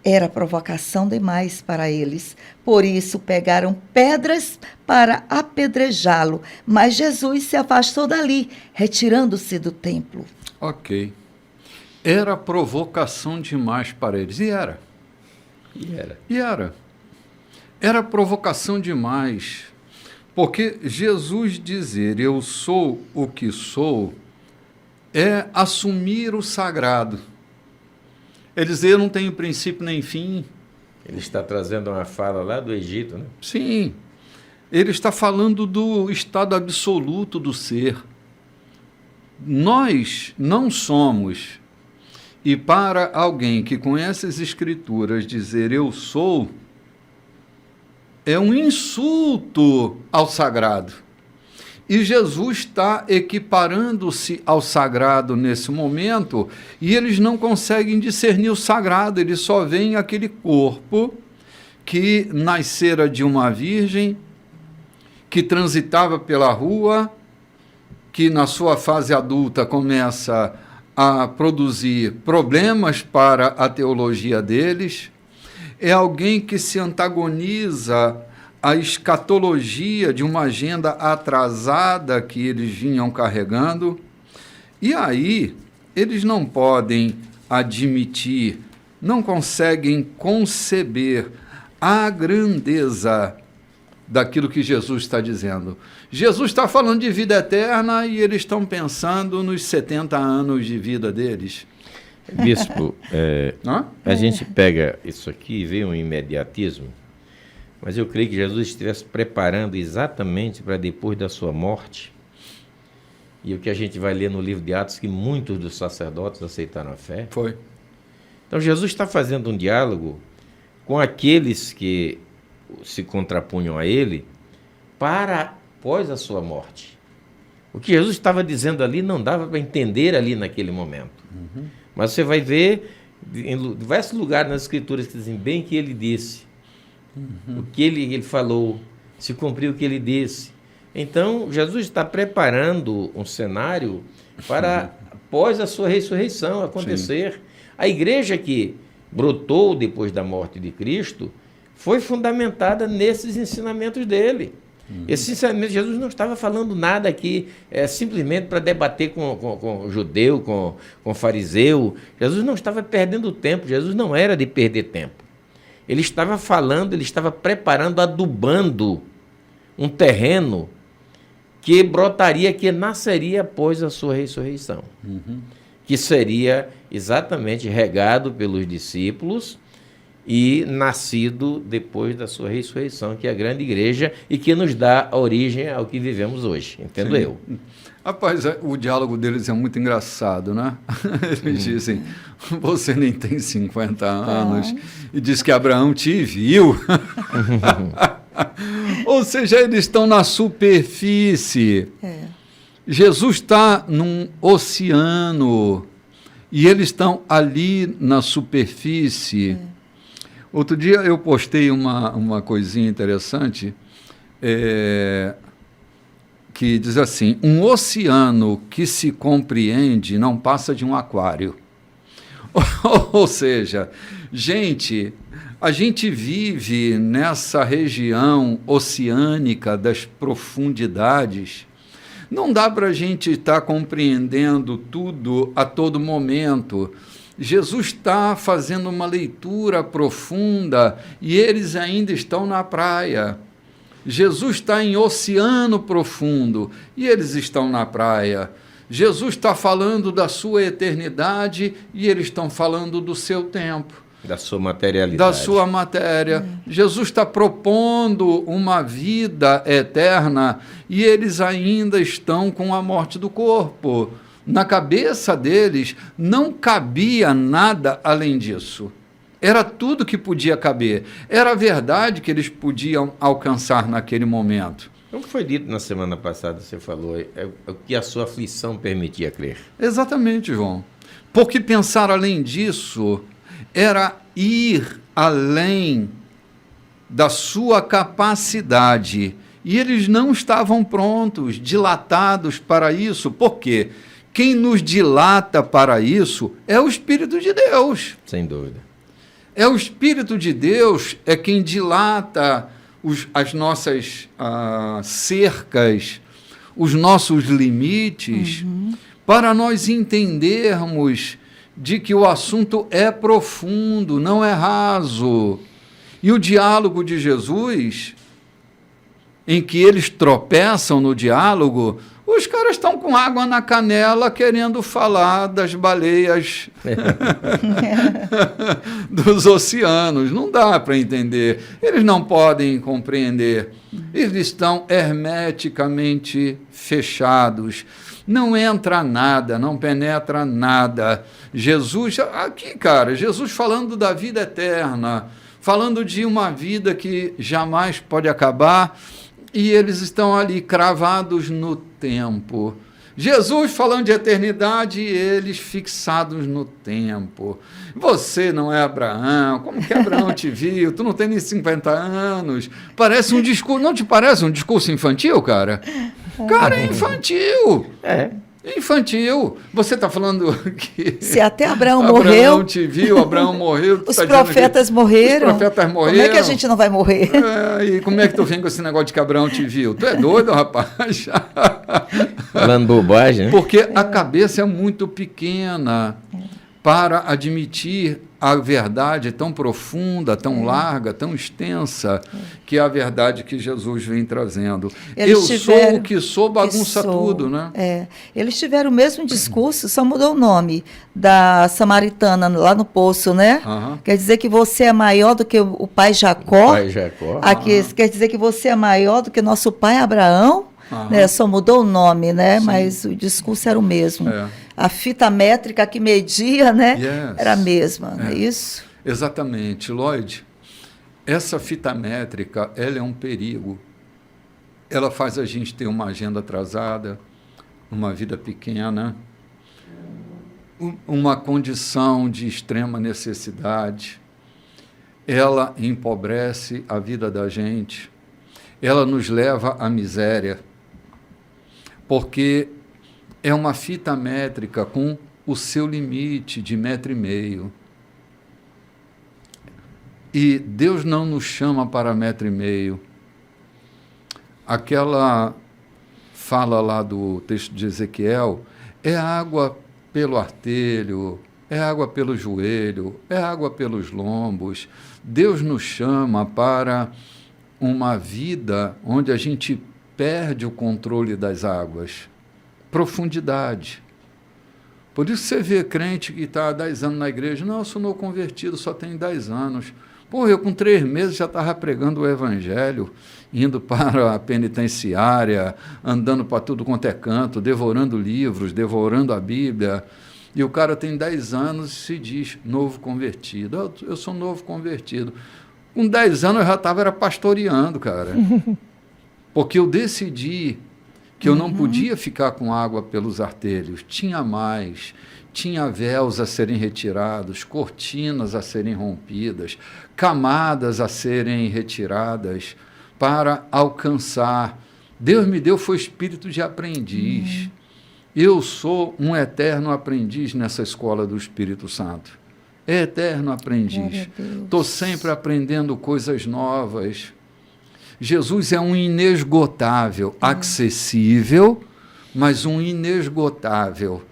Era provocação demais para eles, por isso pegaram pedras para apedrejá-lo, mas Jesus se afastou dali, retirando-se do templo. Ok. Era provocação demais para eles. E era. Era provocação demais. Porque Jesus dizer eu sou o que sou é assumir o sagrado. É dizer eu não tenho princípio nem fim. Ele está trazendo uma fala lá do Egito, né? Sim. Ele está falando do estado absoluto do ser. Nós não somos. E para alguém que conhece as Escrituras dizer eu sou, é um insulto ao sagrado. E Jesus está equiparando-se ao sagrado nesse momento, e eles não conseguem discernir o sagrado, eles só veem aquele corpo que nascera de uma virgem, que transitava pela rua, que na sua fase adulta começa a produzir problemas para a teologia deles. É alguém que se antagoniza à escatologia de uma agenda atrasada que eles vinham carregando. E aí, eles não podem admitir, não conseguem conceber a grandeza daquilo que Jesus está dizendo. Jesus está falando de vida eterna e eles estão pensando nos 70 anos de vida deles. Bispo, a gente pega isso aqui e vê um imediatismo, mas eu creio que Jesus estivesse preparando exatamente para depois da sua morte, e o que a gente vai ler no livro de Atos, que muitos dos sacerdotes aceitaram a fé. Foi. Então Jesus está fazendo um diálogo com aqueles que se contrapunham a ele para após a sua morte. O que Jesus estava dizendo ali não dava para entender ali naquele momento. Uhum. Mas você vai ver em diversos lugares nas Escrituras que dizem bem que ele disse, o que ele falou, se cumpriu o que ele disse. Então, Jesus está preparando um cenário para, após a sua ressurreição acontecer. Sim. A igreja que brotou depois da morte de Cristo foi fundamentada nesses ensinamentos dele. Esse ensinamento, Jesus não estava falando nada aqui simplesmente para debater com o judeu, com o fariseu. Jesus não estava perdendo tempo, Jesus não era de perder tempo. Ele estava falando, ele estava preparando, adubando um terreno que brotaria, que nasceria após a sua ressurreição. Que seria exatamente regado pelos discípulos e nascido depois da sua ressurreição, que é a grande igreja e que nos dá origem ao que vivemos hoje, entendo Sim. eu. Rapaz, o diálogo deles é muito engraçado, né? Eles dizem, você nem tem 50 anos, e diz que Abraão te viu. Ou seja, eles estão na superfície. Jesus está num oceano, e eles estão ali na superfície. Outro dia eu postei uma coisinha interessante, que diz assim, um oceano que se compreende não passa de um aquário. Ou seja, a gente vive nessa região oceânica das profundidades. Não dá para a gente estar compreendendo tudo a todo momento. Jesus está fazendo uma leitura profunda e eles ainda estão na praia. Jesus está em oceano profundo e eles estão na praia. Jesus está falando da sua eternidade e eles estão falando do seu tempo. Da sua materialidade. Da sua matéria. Jesus está propondo uma vida eterna e eles ainda estão com a morte do corpo. Na cabeça deles não cabia nada além disso. Era tudo que podia caber. Era a verdade que eles podiam alcançar naquele momento. Como foi dito na semana passada, você falou, é o que a sua aflição permitia crer. Exatamente, João. Porque pensar além disso era ir além da sua capacidade. E eles não estavam prontos, dilatados para isso. Por quê? Quem nos dilata para isso é o Espírito de Deus. Sem dúvida. É o Espírito de Deus é quem dilata as nossas cercas, os nossos limites, para nós entendermos de que o assunto é profundo, não é raso. E o diálogo de Jesus, em que eles tropeçam no diálogo, os caras estão com água na canela querendo falar das baleias dos oceanos. Não dá para entender. Eles não podem compreender. Eles estão hermeticamente fechados. Não entra nada, não penetra nada. Jesus, aqui, cara, Jesus falando da vida eterna, falando de uma vida que jamais pode acabar, e eles estão ali cravados no tempo. Jesus falando de eternidade e eles fixados no tempo. Você não é Abraão, como que Abraão te viu? Tu não tem nem 50 anos. Parece um discurso, não te parece um discurso infantil, cara? Cara, é infantil. É. Infantil. Você está falando que... Se até Abraão Abraão morreu... te viu, Abraão morreu... Os profetas morreram. Os profetas morreram. Como é que a gente não vai morrer? E como é que tu vem com esse negócio de que Abraão te viu? Tu é doido, rapaz? Falando bobagem, né? Porque a cabeça é muito pequena para admitir a verdade tão profunda, tão larga, tão extensa, que é a verdade que Jesus vem trazendo. Sou o que sou, bagunça tudo, né? Eles tiveram o mesmo discurso, só mudou o nome da samaritana lá no poço, né? Quer dizer que você é maior do que o pai Jacó. Aqui, quer dizer que você é maior do que nosso pai Abraão. Né? Só mudou o nome, né? Mas o discurso era o mesmo. A fita métrica que media, né? Era a mesma, não é isso? Exatamente. Lloyd, essa fita métrica, ela é um perigo. Ela faz a gente ter uma agenda atrasada, uma vida pequena, uma condição de extrema necessidade. Ela empobrece a vida da gente. Ela nos leva à miséria. Porque é uma fita métrica com o seu limite de 1,5 metro. E Deus não nos chama para 1,5 metro. Aquela fala lá do texto de Ezequiel, é água pelo artelho, é água pelo joelho, é água pelos lombos. Deus nos chama para uma vida onde a gente perde o controle das águas. Profundidade. Por isso você vê crente que está há 10 anos na igreja, não, eu sou novo convertido, só tenho 10 anos. Pô, eu com 3 meses já estava pregando o evangelho, indo para a penitenciária, andando para tudo quanto é canto, devorando livros, devorando a Bíblia. E o cara tem 10 anos e se diz novo convertido. Eu sou novo convertido. Com 10 anos eu já estava pastoreando, cara. Porque eu decidi que eu não podia ficar com água pelos artelhos. Tinha mais, tinha véus a serem retirados, cortinas a serem rompidas, camadas a serem retiradas para alcançar. Deus me deu foi espírito de aprendiz. Eu sou um eterno aprendiz nessa escola do Espírito Santo. Eterno aprendiz. Estou sempre aprendendo coisas novas. Jesus é um inesgotável, acessível, mas um inesgotável.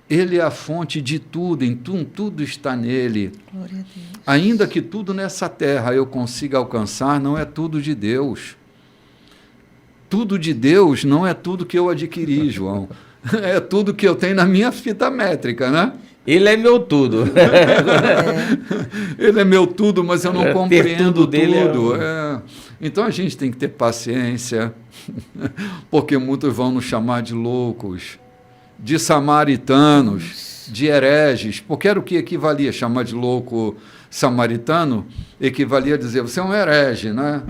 Ele é a fonte de tudo, tudo está nele. Glória a Deus. Ainda que tudo nessa terra eu consiga alcançar, não é tudo de Deus. Tudo de Deus não é tudo que eu adquiri, João. É tudo que eu tenho na minha fita métrica, né? Ele é meu tudo. Ele é meu tudo, mas eu não compreendo tudo. É. Então a gente tem que ter paciência, porque muitos vão nos chamar de loucos, de samaritanos, de hereges, porque era o que equivalia chamar de louco samaritano, equivalia a dizer, você é um herege, né?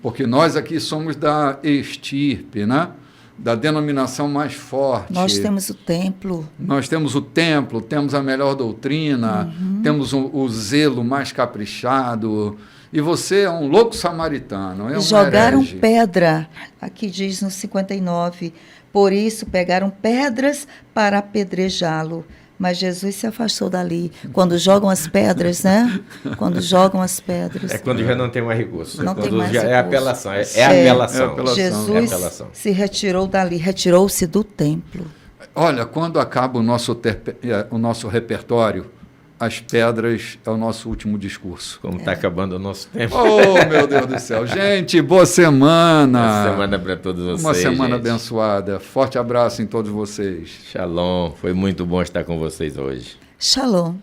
Porque nós aqui somos da estirpe, né? da denominação mais forte. Nós temos o templo. Nós temos o templo, temos a melhor doutrina, temos o zelo mais caprichado. E você é um louco samaritano, é um Jogaram herege. pedra, aqui diz no 59, por isso pegaram pedras para apedrejá-lo. Mas Jesus se afastou dali. Quando jogam as pedras, né? Quando jogam as pedras. É quando já não tem mais recurso. Não quando tem mais já recurso. É apelação. É apelação. É apelação. Jesus É apelação. se retirou dali, retirou-se do templo. Olha, quando acaba o nosso repertório, as pedras é o nosso último discurso. Como está acabando o nosso tempo. Oh, meu Deus do céu. Gente, boa semana. Boa semana para todos vocês. Uma semana gente. abençoada. Forte abraço em todos vocês. Shalom. Foi muito bom estar com vocês hoje. Shalom.